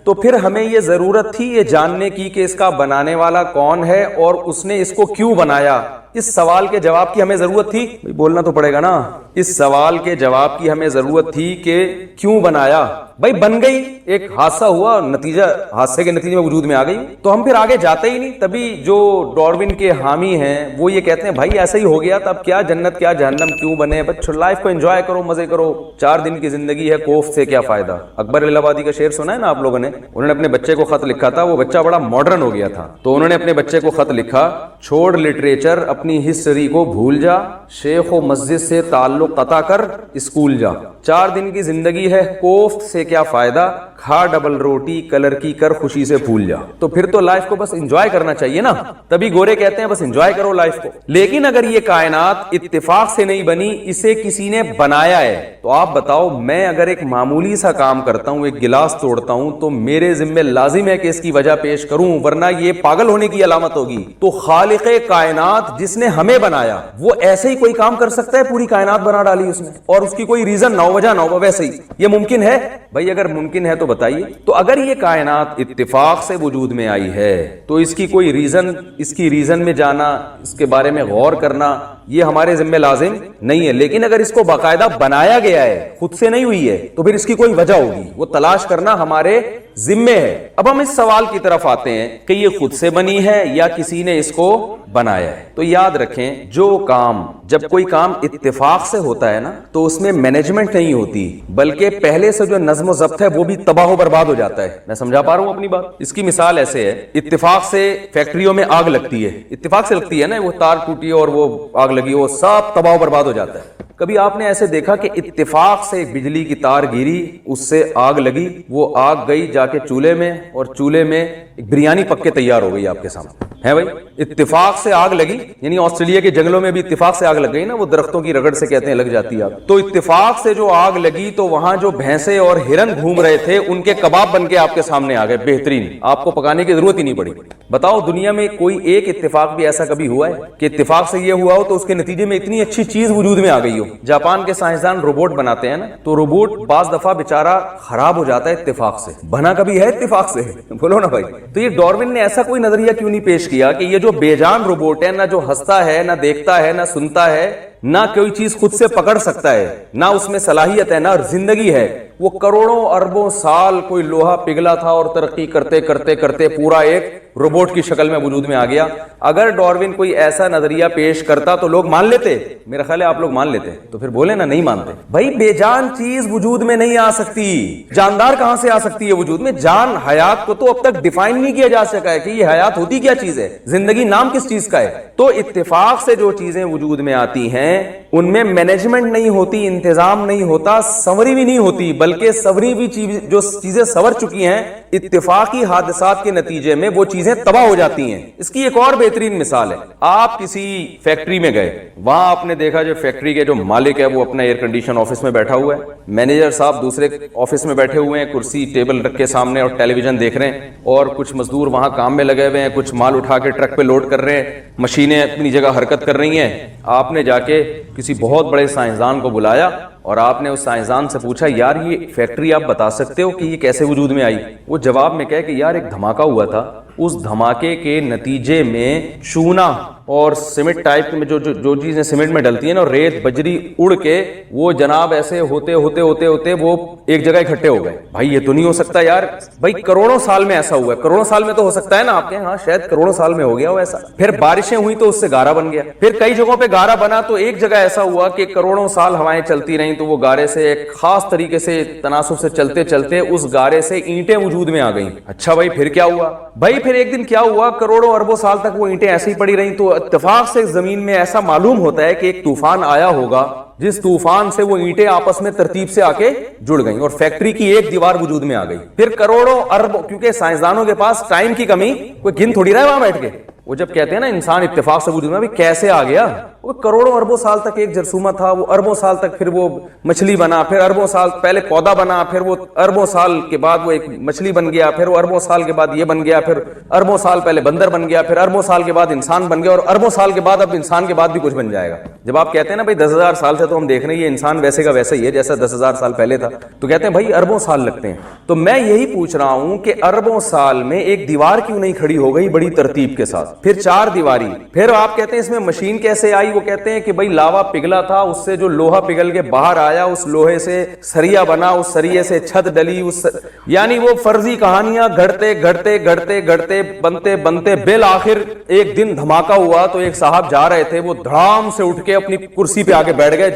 تو پھر ہمیں یہ ضرورت تھی یہ جاننے کی کہ اس کا بنانے والا کون ہے اور اس نے اس کو کیوں بنایا. اس سوال کے جواب کی ہمیں ضرورت تھی. بولنا تو پڑے گا نا. اس سوال کے جواب کی ہمیں ضرورت تھی کہ کیوں بنایا. بھائی بن گئی, ایک حادثہ ہوا, نتیجہ حادثے کے نتیجے میں وجود میں آ گئی, تو ہم پھر آگے جاتے ہی نہیں. تبھی جو ڈاروین کے حامی ہیں وہ یہ کہتے ہیں بھائی ایسا ہی ہو گیا, تب کیا جنت کیا جہنم کیوں بنے, بچوں لائف کو انجوائے کرو, مزے کرو, 4 دن کی زندگی ہے, کوف سے کیا فائدہ. اکبر الہ آبادی کا شعر سنا ہے نا آپ لوگوں نے. انہوں نے اپنے بچے کو خط لکھا تھا, وہ بچہ بڑا ماڈرن ہو گیا تھا, تو انہوں نے اپنے بچے کو خط لکھا, چھوڑ لٹریچر اپنی ہسٹری کو بھول جا, شیخ و مسجد سے تعلق قطع کر, اسکول جا. 4 دن کی زندگی ہے, کوفت سے کیا فائدہ, کھا ڈبل روٹی کلر کی کر خوشی سے پھول جا. تو پھر تو لائف کو بس انجوائے کرنا چاہیے نا. تبھی گورے کہتے ہیں بس انجوائے کرو لائف کو. لیکن اگر یہ کائنات اتفاق سے نہیں بنی, اسے کسی نے بنایا ہے, تو آپ بتاؤ میں اگر ایک معمولی سا کام کرتا ہوں, ایک گلاس توڑتا ہوں, تو میرے ذمہ لازم ہے کہ اس کی وجہ پیش کروں, ورنہ یہ پاگل ہونے کی علامت ہوگی. تو خالق کائنات جس نے ہمیں بنایا وہ ایسے ہی کوئی کام کر سکتا ہے؟ پوری کائنات بنا ڈالی اس نے اور اس کی کوئی ریزن نہ ہو, وجہ نہ ہو, ویسے ہی یہ ممکن ہے؟ بھائی اگر ممکن ہے تو بتائیے. تو اگر یہ کائنات اتفاق سے وجود میں آئی ہے تو اس کی کوئی ریزن, اس کی ریزن میں جانا, اس کے بارے میں غور کرنا, یہ ہمارے ذمہ لازم نہیں ہے. لیکن اگر اس کو باقاعدہ بنایا گیا ہے, خود سے نہیں ہوئی ہے, تو پھر اس کی کوئی وجہ ہوگی, وہ تلاش کرنا ہمارے ذمے ہے. اب ہم اس سوال کی طرف آتے ہیں کہ یہ خود سے بنی ہے یا کسی نے اس کو بنایا ہے. تو یاد رکھیں, جو کام, جب کوئی کام اتفاق سے ہوتا ہے نا, تو اس میں مینجمنٹ نہیں ہوتی, بلکہ پہلے سے جو نظم و ضبط ہے وہ بھی تباہ و برباد ہو جاتا ہے. میں سمجھا پا رہا ہوں اپنی بات؟ اس کی مثال ایسے ہے, اتفاق سے فیکٹریوں میں آگ لگتی ہے, اتفاق سے لگتی ہے نا, وہ تار ٹوٹی اور وہ آگ لگی, وہ سب تباہ و برباد ہو جاتا ہے. کبھی آپ نے ایسے دیکھا کہ اتفاق سے ایک بجلی کی تار گری، اس سے آگ لگی، وہ آگ گئی جا کے چولہے میں، اور چولہے میں ایک بریانی پک کے تیار ہو گئی آپ کے سامنے ہے بھائی؟ اتفاق سے آگ لگی، یعنی آسٹریلیا کے جنگلوں میں بھی اتفاق سے آگ لگ گئی نا، وہ درختوں کی رگڑ سے کہتے ہیں لگ جاتی ہے آگ، تو اتفاق سے جو آگ لگی تو وہاں جو بھینسیں اور ہرن گھوم رہے تھے ان کے کباب بن کے آپ کے سامنے آ گئے، بہترین، آپ کو پکانے کی ضرورت ہی نہیں پڑی۔ بتاؤ دنیا میں کوئی ایک اتفاق بھی ایسا کبھی ہوا ہے کہ اتفاق سے یہ ہوا ہو تو اس کے نتیجے میں اتنی اچھی چیز وجود میں آ گئی ہو؟ جاپان کے سائنسدان روبوٹ بناتے ہیں نا، تو روبوٹ بعض دفعہ بیچارہ خراب ہو جاتا ہے اتفاق سے، بنا کبھی ہے اتفاق سے؟ بولو نا بھائی۔ تو یہ ڈاروین نے ایسا کوئی نظریہ کیوں نہیں پیش کیا کہ یہ جو بے جان روبوٹ ہے، نہ جو ہنستا ہے، نہ دیکھتا ہے، نہ سنتا ہے، نہ کوئی چیز خود سے پکڑ سکتا ہے، نہ اس میں صلاحیت ہے، نہ زندگی ہے، وہ کروڑوں اربوں سال کوئی لوہا پگھلا تھا اور ترقی کرتے کرتے کرتے پورا ایک روبوٹ کی شکل میں وجود میں آ گیا۔ اگر ڈاروین کوئی ایسا نظریہ پیش کرتا تو لوگ مان لیتے؟ میرا خیال ہے آپ لوگ مان لیتے، تو پھر بولے نا نہیں مانتے۔ بھائی بے جان چیز وجود میں نہیں آ سکتی، جاندار کہاں سے آ سکتی ہے وجود میں؟ جان، حیات کو تو اب تک ڈیفائن نہیں کیا جا سکا ہے کہ یہ حیات ہوتی کیا چیز ہے، زندگی نام کس چیز کا ہے۔ تو اتفاق سے جو چیزیں وجود میں آتی ہیں ان میں مینجمنٹ نہیں ہوتی، انتظام نہیں ہوتا، سنوری بھی نہیں ہوتی، بلکہ سوری بھی جو چیزیں سور چکی ہیں اتفاقی حادثات کے نتیجے میں وہ چیزیں تباہ ہو جاتی ہیں۔ اس کی ایک اور بہترین مثال ہے، آپ کسی فیکٹری میں گئے، وہاں آپ نے دیکھا جو فیکٹری کے جو مالک ہے وہ اپنا ایئر کنڈیشن آفس میں بیٹھا ہوا ہے، مینیجر صاحب دوسرے آفس میں بیٹھے ہوئے ہیں، کرسی ٹیبل رکھ کے سامنے اور ٹیلی ویژن دیکھ رہے ہیں، اور کچھ مزدور وہاں کام میں لگے ہوئے ہیں، کچھ مال اٹھا کے ٹرک پہ لوڈ کر رہے ہیں، مشینیں اپنی جگہ حرکت کر رہی ہیں۔ آپ نے جا کے کسی بہت بڑے سائنسدان کو بلایا اور آپ نے اس سائنسدان سے پوچھا یار یہ فیکٹری آپ بتا سکتے ہو کہ یہ کیسے وجود میں آئی؟ وہ جواب میں کہے کہ یار ایک دھماکہ ہوا تھا، اس دھماکے کے نتیجے میں چونا اور سیمنٹ ٹائپ میں جو چیزیں سیمنٹ میں ڈلتی ہیں نا، ریت بجری اڑ کے وہ جناب ایسے ہوتے ہوتے ہوتے ہوتے وہ ایک جگہ اکٹھے ہو گئے۔ بھائی یہ تو نہیں ہو سکتا یار، بھائی کروڑوں سال میں ایسا ہوا ہے، کروڑوں سال میں تو ہو سکتا ہے نا آپ کے ہاں، شاید کروڑوں سال میں ہو گیا ہو ایسا۔ پھر بارشیں ہوئی تو اس سے گارا بن گیا، پھر کئی جگہوں پہ گارا بنا، تو ایک جگہ ایسا ہوا کہ کروڑوں سال ہوائیں چلتی رہیں تو وہ گارے سے ایک خاص طریقے سے تناسب سے چلتے چلتے اس گارے سے اینٹیں وجود میں آ گئیں۔ اچھا بھائی پھر کیا ہوا؟ بھائی پھر ایک دن کیا ہوا، کروڑوں اربوں سال تک وہ اینٹیں ایسے ہی پڑی رہیں، تو اتفاق سے زمین میں ایسا معلوم ہوتا ہے کہ ایک طوفان آیا ہوگا جس طوفان سے وہ اینٹیں آپس میں ترتیب سے آ کے جڑ گئیں اور فیکٹری کی ایک دیوار وجود میں آ گئی۔ پھر کروڑوں اربوں، کیونکہ سائنسدانوں کے پاس ٹائم کی کمی، کوئی گن تھوڑی رہا ہے وہاں بیٹھ کے، وہ جب کہتے ہیں نا انسان اتفاق سے وجود میں، کیسے آ گیا؟ وہ کروڑوں اربوں سال تک ایک جرثومہ تھا، وہ اربوں سال تک پھر وہ مچھلی بنا، پھر اربوں سال پہلے پودا بنا، پھر وہ اربوں سال کے بعد وہ ایک مچھلی بن گیا، پھر وہ اربوں سال کے بعد یہ بن گیا، پھر اربوں سال پہلے بندر بن گیا، پھر اربوں سال کے بعد انسان بن گیا، اور اربوں سال کے بعد اب انسان کے بعد بھی کچھ بن جائے گا۔ جب آپ کہتے ہیں نا بھائی 10,000 سال سے تو ہم دیکھ رہے ہیں یہ انسان ویسے کا ویسا ہی ہے جیسا 10,000 سال پہلے تھا، تو کہتے ہیں بھائی اربوں سال لگتے ہیں۔ تو میں یہی پوچھ رہا ہوں کہ اربوں سال میں ایک دیوار کیوں نہیں کھڑی ہو گئی بڑی ترتیب کے ساتھ، پھر 4 دیواری، پھر آپ کہتے ہیں اس میں مشین کیسے آئی؟ وہ کہتے ہیں کہ بھائی لاوا پگھلا تھا، اس سے جو لوہا پگھل کے باہر آیا، اس لوہے سے سریا بنا، اس سریے سے چھت ڈلی، یعنی وہ فرضی کہانیاں گھڑتے گھڑتے گھڑتے گھڑتے بنتے بنتے بالآخر ایک دن دھماکہ ہوا تو ایک صاحب جا رہے تھے، وہ دھڑام سے اٹھ کے اپنی کرسی پہ آگے بیٹھ گئے،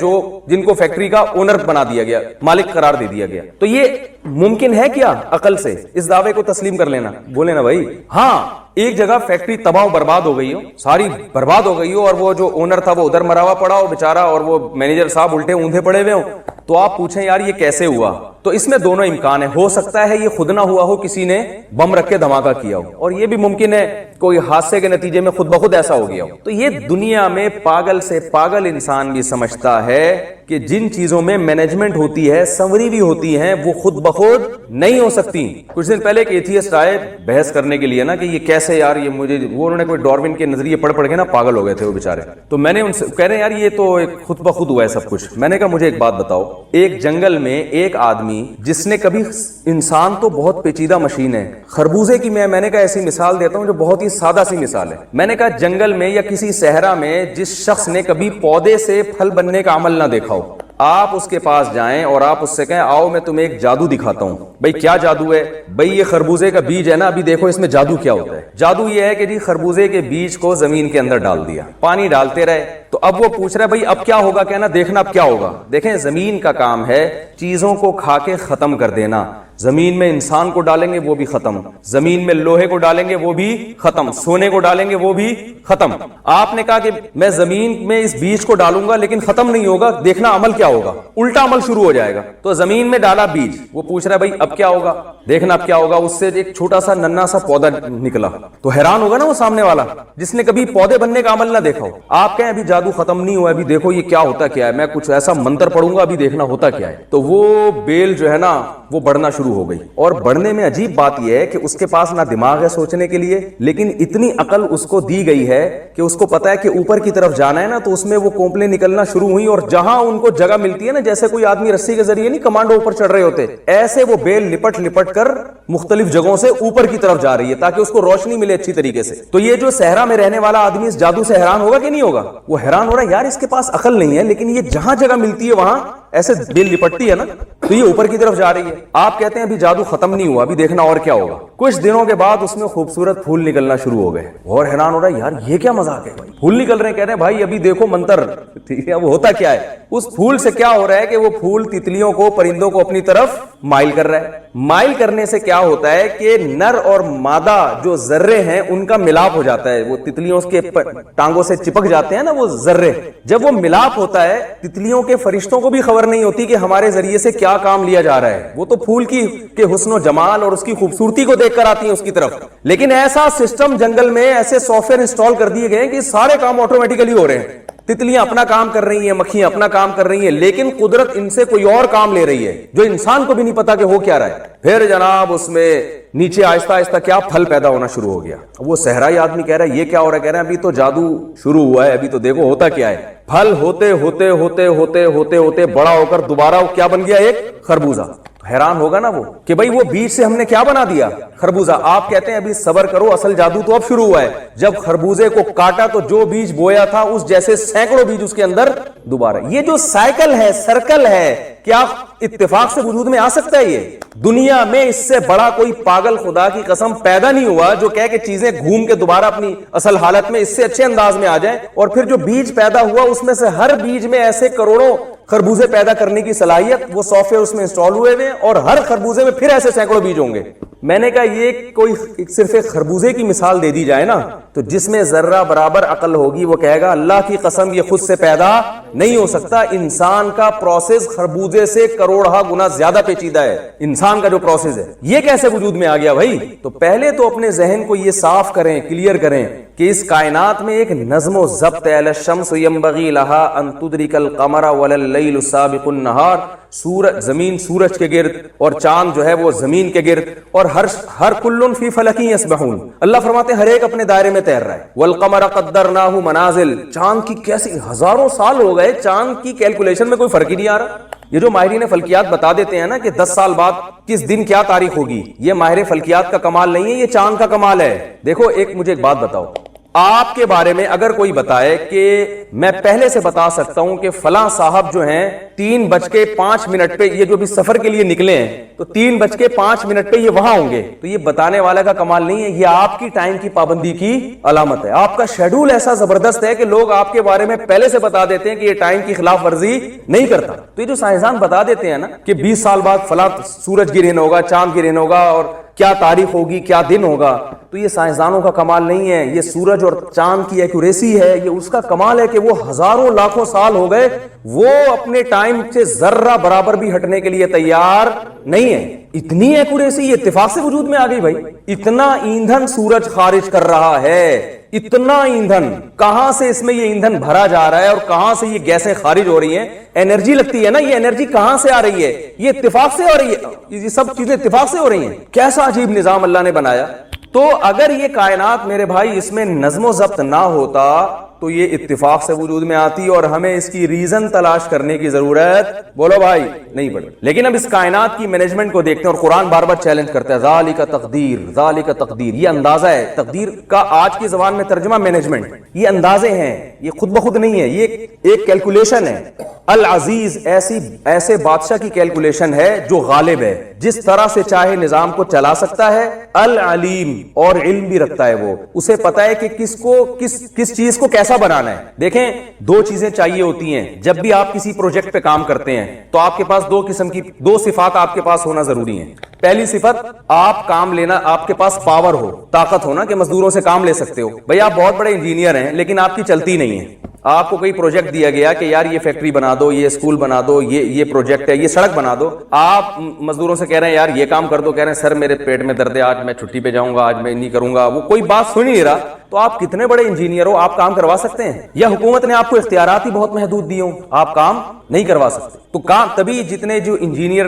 جن کو فیکٹری کا اونر بنا دیا گیا، مالک قرار دے دیا گیا۔ تو یہ ممکن ہے کیا عقل سے اس دعوے کو تسلیم کر لینا؟ بولے نا بھائی ہاں۔ ایک جگہ فیکٹری تباہ و برباد ہو گئی ہو، ساری برباد ہو گئی ہو، اور وہ جو اونر تھا وہ ادھر مرا ہوا پڑا ہو بیچارہ، اور وہ مینیجر صاحب الٹے اوندھے پڑے ہوئے ہوں، تو آپ پوچھیں یار یہ کیسے ہوا؟ تو اس میں دونوں امکان ہے، ہو سکتا ہے یہ خود نہ ہوا ہو، کسی نے بم رکھ کے دھماکہ کیا ہو، اور یہ بھی ممکن ہے کوئی حادثے کے نتیجے میں خود بخود ایسا ہو گیا ہو۔ تو یہ دنیا میں پاگل سے پاگل انسان بھی سمجھتا ہے کہ جن چیزوں میں مینجمنٹ ہوتی ہے، سنوری بھی ہوتی ہیں، وہ خود بخود نہیں ہو سکتی۔ کچھ دن پہلے ایک ایتھیسٹ آئے بحث کرنے کے لیے نا کہ یہ کیسے یار، یہ مجھے وہ انہوں نے کوئی ڈاروین کے نظریے پڑھ کے نا پاگل ہو گئے تھے وہ بیچارے۔ تو میں نے ان سے کہہ رہے یار یہ تو ایک خود بخود ہوا ہے سب کچھ۔ میں نے کہا مجھے ایک بات بتاؤ، ایک جنگل میں ایک آدمی جس نے کبھی، انسان تو بہت پیچیدہ مشین ہے، خربوزے کی میں نے کہا ایسی مثال دیتا ہوں جو بہت ہی سادہ سی مثال ہے۔ میں نے کہا جنگل میں یا کسی صحرا میں جس شخص نے کبھی پودے سے پھل بننے کا عمل نہ دیکھا ہو، آپ اس کے پاس جائیں اور آپ اس سے کہیں آؤ میں تمہیں ایک جادو دکھاتا ہوں۔ بھئی کیا جادو ہے؟ بھئی یہ خربوزے کا بیج ہے نا، ابھی دیکھو اس میں جادو کیا ہوتا ہے۔ جادو یہ ہے کہ جی خربوزے کے بیج کو زمین کے اندر ڈال دیا، پانی ڈالتے رہے، تو اب وہ پوچھ رہا ہے بھئی اب کیا ہوگا، کہنا دیکھنا اب کیا ہوگا۔ دیکھیں زمین کا کام ہے چیزوں کو کھا کے ختم کر دینا، زمین میں انسان کو ڈالیں گے وہ بھی ختم, زمین میں لوہے کو ڈالیں گے وہ بھی ختم, سونے کو ڈالیں گے وہ بھی ختم. آپ نے کہا کہ میں زمین میں اس بیج کو ڈالوں گا لیکن ختم نہیں ہوگا, دیکھنا عمل کیا ہوگا, الٹا عمل شروع ہو جائے گا. تو زمین میں ڈالا بیج, وہ پوچھ رہا ہے بھائی اب کیا ہوگا, دیکھنا اب کیا ہوگا. اس سے ایک چھوٹا سا ننھا سا پودا نکلا, تو حیران ہوگا نا وہ سامنے والا جس نے کبھی پودے بننے کا عمل نہ دیکھا ہو. آپ کہیں ابھی جادو ختم نہیں ہوا, ابھی دیکھو یہ کیا ہوتا کیا ہے, میں کچھ ایسا منتر پڑھوں گا ابھی دیکھنا ہوتا کیا ہے. تو وہ بیل جو ہے نا وہ بڑھنا شروع ہو گئی, اور بڑھنے میں عجیب بات یہ ہے کہ اس کے پاس نہ دماغ ہے سوچنے کے لیے, لیکن اتنی عقل اس کو دی گئی ہے کہ اس کو پتا ہے کہ اوپر کی طرف جانا ہے نا, تو اس میں وہ کومپلیں نکلنا شروع ہوئی, اور جہاں ان کو جگہ ملتی ہے نا, جیسے کوئی آدمی رسی کے ذریعے نہیں کمانڈو اوپر چڑھ رہے ہوتے, ایسے وہ بیل لپٹ لپٹ کر مختلف جگہوں سے اوپر کی طرف جا رہی ہے تاکہ اس کو روشنی ملے اچھی طریقے سے. تو یہ جو صحرا میں رہنے والا آدمی اس جادو سے حیران ہوگا کہ نہیں ہوگا؟ وہ حیران ہو رہا ہے یار اس کے پاس عقل نہیں ہے, لیکن یہ جہاں جگہ ملتی ہے وہاں ایسے بیل لپٹتی ہے نا, تو یہ اوپر کی طرف جا رہی ہے. آپ کہتے ہیں ابھی جادو ختم نہیں ہوا, ابھی دیکھنا اور کیا ہوگا. کچھ دنوں کے بعد اس میں خوبصورت پھول نکلنا شروع ہو گئے, اور حیران ہو رہا ہے یار یہ کیا مذاق ہے, پھول نکل رہے ہیں. کہہ رہے ہیں بھائی ابھی دیکھو منتر, ٹھیک ہے, وہ ہوتا کیا ہے. اس پھول سے کیا ہو رہا ہے کہ وہ پھول تتلیوں کو, پرندوں کو اپنی طرف مائل کر رہا ہے. مائل کرنے سے کیا ہوتا ہے کہ نر اور مادہ جو ذرے ہیں ان کا ملاپ ہو جاتا ہے. وہ تتلیوں کے ٹانگوں سے چپک جاتے ہیں نا وہ ذرے, جب وہ ملاپ ہوتا ہے تتلیوں کے فرشتوں کو بھی خبر نہیں ہوتی کہ ہمارے ذریعے سے کیا کام لیا جا رہا ہے. وہ تو پھول کے حسن و جمال اور اس کی خوبصورتی کو دیکھ کر آتی ہیں اس کی طرف. لیکن ایسا سسٹم جنگل میں, ایسے سافٹ ویئر انسٹال کر دیے گئے کہ سارے کام آٹومیٹیکلی ہو رہے ہیں. تتلیاں اپنا کام کر رہی ہیں, مکھیاں اپنا کام کر رہی ہیں, لیکن قدرت ان سے کوئی اور کام لے رہی ہے جو انسان کو بھی نہیں پتا کہ ہو کیا رہا ہے. پھر جناب اس میں نیچے آہستہ آہستہ کیا پھل پیدا ہونا شروع ہو گیا. وہ صحرائی آدمی کہہ رہا ہے یہ کیا ہو رہا ہے, کہہ رہے ہیں ابھی تو جادو شروع ہوا ہے, ابھی تو دیکھو ہوتا کیا ہے. پھل ہوتے ہوتے ہوتے ہوتے ہوتے ہوتے بڑا ہو کر دوبارہ وہ کیا بن گیا, ایک خربوزہ. حیران ہوگا نا وہ کہ بھائی وہ بیج سے ہم نے کیا بنا دیا, خربوزہ. آپ کہتے ہیں ابھی صبر کرو, اصل جادو تو اب شروع ہوا ہے. جب خربوزے کو کاٹا تو جو بیج بویا تھا اس جیسے سینکڑوں بیج اس کے اندر دوبارہ. یہ جو سائیکل ہے, سرکل ہے, کیا اتفاق سے وجود میں آ سکتا ہے؟ یہ دنیا میں اس سے بڑا کوئی پاگل خدا کی قسم پیدا نہیں ہوا جو کہے کہ چیزیں گھوم کے دوبارہ اپنی اصل حالت میں اس سے اچھے انداز میں آ جائیں. اور پھر جو بیج پیدا ہوا اس میں سے ہر بیج میں ایسے کروڑوں خربوزے پیدا کرنے کی صلاحیت, وہ سافٹ ویئر اس میں انسٹال ہوئے ہوئے, اور ہر خربوزے میں پھر ایسے سینکڑوں بیج ہوں گے. میں نے کہا یہ کوئی صرف ایک خربوزے کی مثال دے دی جائے نا, تو جس میں ذرہ برابر عقل ہوگی وہ کہے گا اللہ کی قسم یہ خود سے پیدا نہیں ہو سکتا. انسان کا پروسیس خربوزے سے کروڑہ گنا زیادہ پیچیدہ ہے. انسان کا جو پروسیس ہے یہ کیسے وجود میں آ گیا بھائی؟ تو پہلے تو اپنے ذہن کو یہ صاف کریں, کلیئر کریں کہ اس کائنات میں ایک نظم و ضبط ہے. الشمس ينبغي لها ان تدرك القمر ولا الليل سابق النهار. سورج, زمین سورج کے گرد, اور چاند جو ہے وہ زمین کے گرد, اور ہر کل فی فلک یسبحون. اللہ فرماتے ہیں ہر ایک اپنے دائرے میں تیر رہا ہے. والقمر قدرناہ منازل. چاند کی کیسی ہزاروں سال ہو گئے, چاند کی کیلکولیشن میں کوئی فرق ہی نہیں آ رہا. یہ جو ماہرین فلکیات بتا دیتے ہیں نا کہ 10 سال بعد کس دن کیا تاریخ ہوگی, یہ ماہر فلکیات کا کمال نہیں ہے, یہ چاند کا کمال ہے. دیکھو مجھے ایک بات بتاؤ, آپ کے بارے میں اگر کوئی بتائے کہ میں پہلے سے بتا سکتا ہوں کہ فلاں صاحب جو ہیں 3:05 پہ, یہ جو بھی سفر کے لیے نکلے ہیں تو 3:05 پہ یہ وہاں ہوں گے, تو یہ بتانے والا کا کمال نہیں ہے, یہ آپ کی ٹائم کی پابندی کی علامت ہے. آپ کا شیڈول ایسا زبردست ہے کہ لوگ آپ کے بارے میں پہلے سے بتا دیتے ہیں کہ یہ ٹائم کی خلاف ورزی نہیں کرتا. تو یہ جو سائنسدان بتا دیتے ہیں نا کہ 20 سال بعد فلاں سورج گرہن ہوگا, چاند گرہن ہوگا, اور کیا تاریخ ہوگی, کیا دن ہوگا, تو یہ سائنسدانوں کا کمال نہیں ہے, یہ سورج اور چاند کی ایکوریسی ہے, یہ اس کا کمال ہے کہ وہ ہزاروں لاکھوں سال ہو گئے, وہ اپنے ٹائم سے ذرہ برابر بھی ہٹنے کے لیے تیار نہیں ہے. اتنی ایکوریسی یہ اتفاق سے وجود میں آ گئی بھائی. اتنا ایندھن سورج خارج کر رہا ہے, اتنا ایندھن, کہاں سے اس میں یہ ایندھن بھرا جا رہا ہے اور کہاں سے یہ گیسیں خارج ہو رہی ہیں, انرجی لگتی ہے نا, یہ انرجی کہاں سے آ رہی ہے, یہ اتفاق سے ہو رہی ہے, یہ سب چیزیں اتفاق سے ہو رہی ہیں. کیسا عجیب نظام اللہ نے بنایا. تو اگر یہ کائنات میرے بھائی اس میں نظم و ضبط نہ ہوتا تو یہ اتفاق سے وجود میں آتی, اور ہمیں اس کی ریزن تلاش کرنے کی ضرورت, بولو بھائی, نہیں پڑی. لیکن اب اس کائنات کی مینجمنٹ کو دیکھتے ہیں, اور قرآن بار بار چیلنج کرتا ہے ذالک تقدیر, ذالک تقدیر. یہ اندازہ ہے, تقدیر کا آج کی زبان میں ترجمہ مینجمنٹ. یہ اندازے ہیں, یہ خود بخود نہیں ہے, یہ ایک کیلکولیشن ہے. العزیز ایسے بادشاہ کی کیلکولیشن ہے جو غالب ہے, جس طرح سے چاہے نظام کو چلا سکتا ہے. العلیم, اور علم بھی رکھتا ہے, وہ اسے پتا ہے کہ کس چیز کو کیسے کیسا بنانا ہے. دیکھیں دو چیزیں چاہیے ہوتی ہیں جب بھی آپ کسی پروجیکٹ پہ کام کرتے ہیں, تو آپ کے پاس دو صفات آپ کے پاس ہونا ضروری ہیں. پہلی صفت, آپ کام لینا, آپ کے پاس پاور ہو, طاقت ہو نا کہ مزدوروں سے کام لے سکتے ہو. بھائی آپ بہت بڑے انجینئر ہیں لیکن آپ کی چلتی نہیں ہے. آپ کو کوئی پروجیکٹ دیا گیا کہ یار یہ فیکٹری بنا دو, یہ اسکول بنا دو, یہ پروجیکٹ ہے, یہ سڑک بنا دو. آپ مزدوروں سے کہہ رہے ہیں یار یہ کام کر دو, کہہ رہے ہیں سر میرے پیٹ میں درد ہے, آج میں چھٹی پہ جاؤں گا, آج میں نہیں کروں گا. وہ کوئی بات سن ہی نہیں رہا. تو آپ کتنے بڑے انجینئر ہو, آپ کام کروا سکتے ہیں؟ یا حکومت نے آپ کو اختیارات ہی بہت محدود دیے ہوں, آپ کام نہیں کروا سکتے؟ تو کام تبھی جتنے جو انجینئر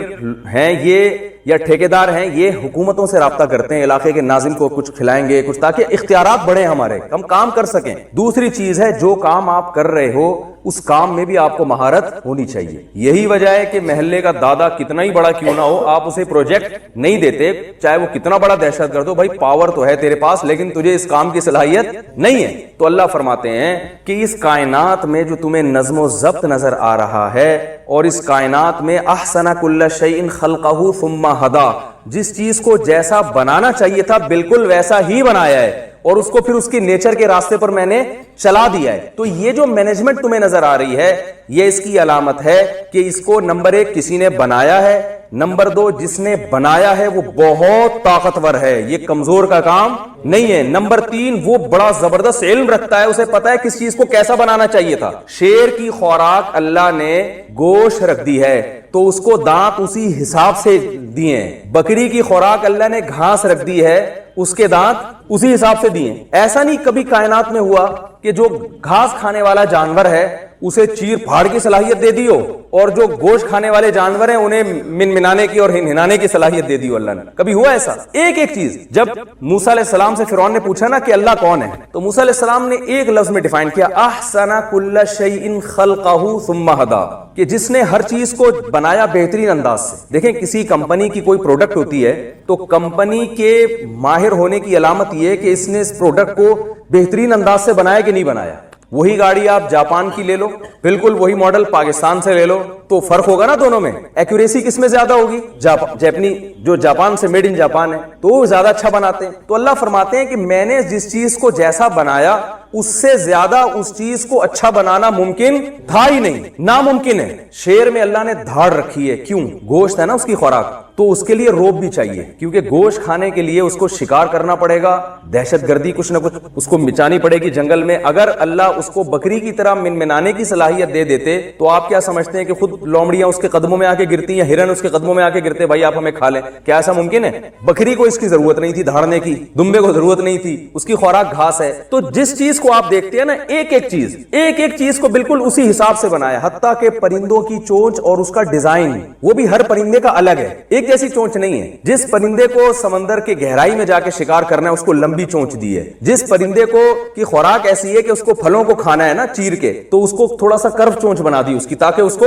ہیں یہ یا ٹھیکیدار ہیں یہ حکومتوں سے رابطہ کرتے ہیں, علاقے کے ناظم کو کچھ کھلائیں گے کچھ, تاکہ اختیارات بڑھیں ہمارے, ہم کام کر سکیں. دوسری چیز ہے جو کام آپ کر رہے ہو اس کام میں بھی آپ کو مہارت ہونی چاہیے. یہی وجہ ہے کہ محلے کا دادا کتنا ہی بڑا کیوں نہ ہو, آپ اسے پروجیکٹ نہیں دیتے, چاہے وہ کتنا بڑا دہشت گرد ہو. بھائی پاور تو ہے تیرے پاس لیکن تجھے اس کام کی صلاحیت نہیں ہے. تو اللہ فرماتے ہیں کہ اس کائنات میں جو تمہیں نظم و ضبط نظر آ رہا ہے, اور اس کائنات میں احسن کل شیء خلقہ ثم ہدی, جس چیز کو جیسا بنانا چاہیے تھا بالکل ویسا ہی بنایا ہے, اور اس کو پھر اس کی نیچر کے راستے پر میں نے چلا دیا ہے. تو یہ جو مینجمنٹ تمہیں نظر آ رہی ہے یہ اس کی علامت ہے کہ اس کو نمبر 1 کسی نے بنایا ہے, نمبر 2 جس نے بنایا ہے وہ بہت طاقتور ہے, یہ کمزور کا کام نہیں ہے, نمبر 3 وہ بڑا زبردست علم رکھتا ہے, اسے پتا ہے کس چیز کو کیسا بنانا چاہیے تھا. شیر کی خوراک اللہ نے گوشت رکھ دی ہے تو اس کو دانت اسی حساب سے دیے ہیں. بکری کی خوراک اللہ نے گھاس رکھ دی ہے, اس کے دانت اسی حساب سے دیے. ایسا نہیں کبھی کائنات میں ہوا کہ جو گھاس کھانے والا جانور ہے اسے چیر پھاڑ کی صلاحیت دے دی ہو, اور جو گوشت کھانے والے جانور ہیں انہیں منمنانے کی اور ہنہنانے کی صلاحیت دے دی ہو اللہ نے. کبھی ہوا ایسا؟ ایک چیز جب موسیٰ علیہ السلام سے فرعون نے پوچھا نا کہ اللہ کون ہے, تو موسیٰ علیہ السلام نے ایک لفظ میں ڈیفائن کیا, احسن کل شیء خلقہ ثم ہدی, کہ جس نے ہر چیز کو بنایا بہترین انداز سے. دیکھیں کسی کمپنی کی کوئی پروڈکٹ ہوتی ہے تو کمپنی کے ماہر ہونے کی علامت یہ ہے کہ اس نے اس پروڈکٹ کو بہترین انداز سے بنایا کہ نہیں بنایا. وہی گاڑی آپ جاپان کی لے لو, بالکل وہی ماڈل پاکستان سے لے لو, تو فرق ہوگا نا دونوں میں. ایکوریسی کس میں زیادہ ہوگی؟ جاپانی جو جاپان سے میڈ ان جاپان ہے تو وہ زیادہ اچھا بناتے ہیں. تو اللہ فرماتے ہیں کہ میں نے جس چیز کو جیسا بنایا اس سے زیادہ اس چیز کو اچھا بنانا ممکن تھا ہی نہیں, ناممکن ہے. شیر میں اللہ نے دھاڑ رکھی ہے, کیوں؟ گوشت ہے نا اس کی خوراک, تو اس کے لیے روب بھی چاہیے, کیونکہ گوشت کھانے کے لیے اس کو شکار کرنا پڑے گا, دہشت گردی کچھ نہ کچھ اس کو مچانی پڑے گی جنگل میں. اگر اللہ اس کو بکری کی طرح منمنانے کی صلاحیت دے دیتے تو آپ کیا سمجھتے ہیں کہ خود لومڑیاں اس کے قدموں میں آ کے گرتی ہیں, ہرن اس کے قدموں میں آ کے گرتے, بھائی آپ ہمیں کھا لیں؟ کیا ایسا ممکن ہے؟ بکری کو اس کی ضرورت نہیں تھی دھاڑنے کی, دمبے کو ضرورت نہیں تھی, اس کی خوراک گھاس ہے. تو جس چیز کو آپ دیکھتے ہیں نا ایک چیز کو بالکل اسی حساب سے بنایا, حتیٰ کہ پرندوں کی چونچ اور اس کا ڈیزائن وہ بھی ہر پرندے کا الگ ہے, ایک جیسی چونچ نہیں ہے. جس پرندے کو سمندر کے گہرائی میں جا کے شکار کرنا ہے اس کو لمبی چونچ دی ہے. جس پرندے کو کی خوراک ایسی ہے کہ اس کو پھلوں کو کھانا ہے نا چیر کے, تو اس کو تھوڑا سا کرو چونچ بنا دی اس کی, تاکہ اس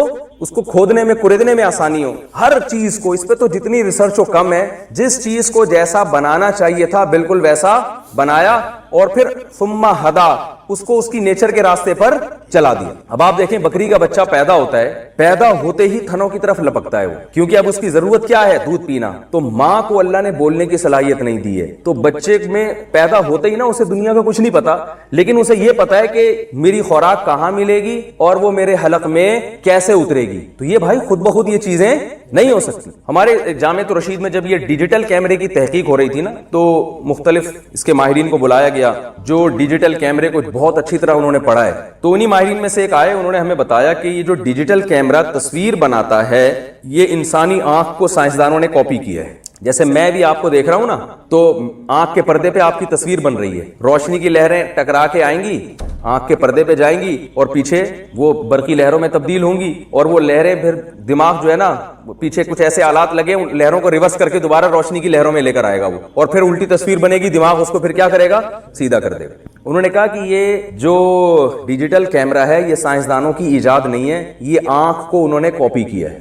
کو کھودنے میں کریدنے میں آسانی ہو. ہر چیز کو, اس پہ تو جتنی ریسرچ ہو کم ہے, جس چیز کو جیسا بنانا چاہیے تھا بالکل ویسا بنایا, اور پھر ثم ہدی, اس کو اس کی نیچر کے راستے پر چلا دیا. اب آپ دیکھیں بکری کا بچہ پیدا ہوتا ہے, پیدا ہوتے ہی تھنوں کی طرف لپکتا ہے وہ, کیونکہ اب اس کی ضرورت کیا ہے؟ دودھ پینا. تو ماں کو اللہ نے بولنے کی صلاحیت نہیں دی ہے, تو بچے میں پیدا ہوتے ہی نا اسے دنیا کا کچھ نہیں پتا, لیکن اسے یہ پتا ہے کہ میری خوراک کہاں ملے گی اور وہ میرے حلق میں کیسے اترے گی. تو یہ بھائی خود بخود یہ چیزیں نہیں ہو سکتی. ہمارے جامعہ رشید میں جب یہ ڈیجیٹل کیمرے کی تحقیق ہو رہی تھی نا, تو مختلف اس کے ماہرین کو بلایا گیا جو ڈیجیٹل کیمرے کو بہت اچھی طرح انہوں نے پڑھا ہے. تو انہی ماہرین میں سے ایک آئے, انہوں نے ہمیں بتایا کہ یہ جو ڈیجیٹل کیمرہ تصویر بناتا ہے یہ انسانی آنکھ کو سائنسدانوں نے کاپی کیا ہے. جیسے میں بھی آپ کو دیکھ رہا ہوں نا, تو آنکھ کے پردے پہ آپ کی تصویر بن رہی ہے, روشنی کی لہریں ٹکرا کے آئیں گی, آنکھ کے پردے پہ جائیں گی اور پیچھے وہ برقی لہروں میں تبدیل ہوں گی, اور وہ لہریں پھر دماغ جو ہے نا پیچھے کچھ ایسے آلات لگے ان لہروں کو ریورس کر کے دوبارہ روشنی کی لہروں میں لے کر آئے گا وہ, اور پھر الٹی تصویر بنے گی, دماغ اس کو پھر کیا کرے گا؟ سیدھا کر دے گا. انہوں نے کہا کہ یہ جو ڈیجیٹل کیمرہ ہے یہ سائنسدانوں کی ایجاد نہیں ہے, یہ آنکھ کو انہوں نے کاپی کیا ہے.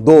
2।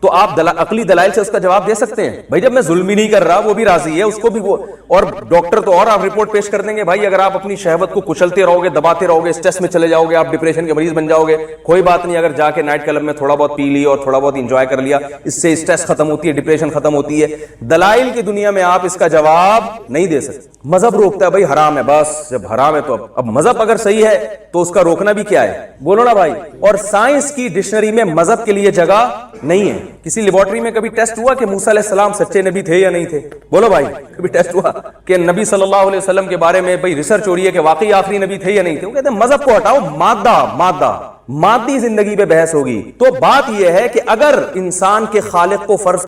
تو آپ عقلی دلائل سے اس کا جواب دے سکتے ہیں؟ بھائی جب میں ظلم ہی نہیں کر رہا، وہ بھی راضی ہے، اس کو بھی وہ، اور ڈاکٹر تو اور آپ رپورٹ پیش کر دیں گے بھائی اگر آپ اپنی شہوت کو کچلتے رہو گے، دباتے رہو گے، اسٹریس میں چلے جاؤ گے، آپ ڈپریشن کے مریض بن جاؤ گے، کوئی بات نہیں، اگر جا کے نائٹ کلب میں تھوڑا بہت پی لی اور تھوڑا بہت انجوائے کر لیا، اس سے اسٹریس ختم ہوتی ہے، ڈپریشن ختم ہوتی ہے۔ دلائل کی دنیا میں آپ اس کا جواب نہیں دے سکتے۔ مذہب روکتا ہے بھائی حرام ہے، بس جب حرام ہے تو اب مذہب اگر صحیح ہے تو اس کا روکنا بھی کیا ہے؟ بولو نا بھائی۔ اور سائنس کی ڈکشنری میں مذہب کے لیے جگہ نہیں ہے۔ کسی لیبارٹری میں کبھی ٹیسٹ ہوا کہ موسیٰ علیہ السلام سچے نبی تھے یا نہیں تھے؟ بولو بھائی، کبھی ٹیسٹ ہوا کہ نبی صلی اللہ علیہ وسلم کے بارے میں بھائی ریسرچ ہو رہی ہے کہ واقعی آخری نبی تھے یا نہیں تھے؟ وہ کہتے ہیں مذہب کو ہٹاؤ، مادہ مادی زندگی پہ بحث ہوگی۔ تو بات یہ ہے کہ اگر انسان کے خالق کو فرض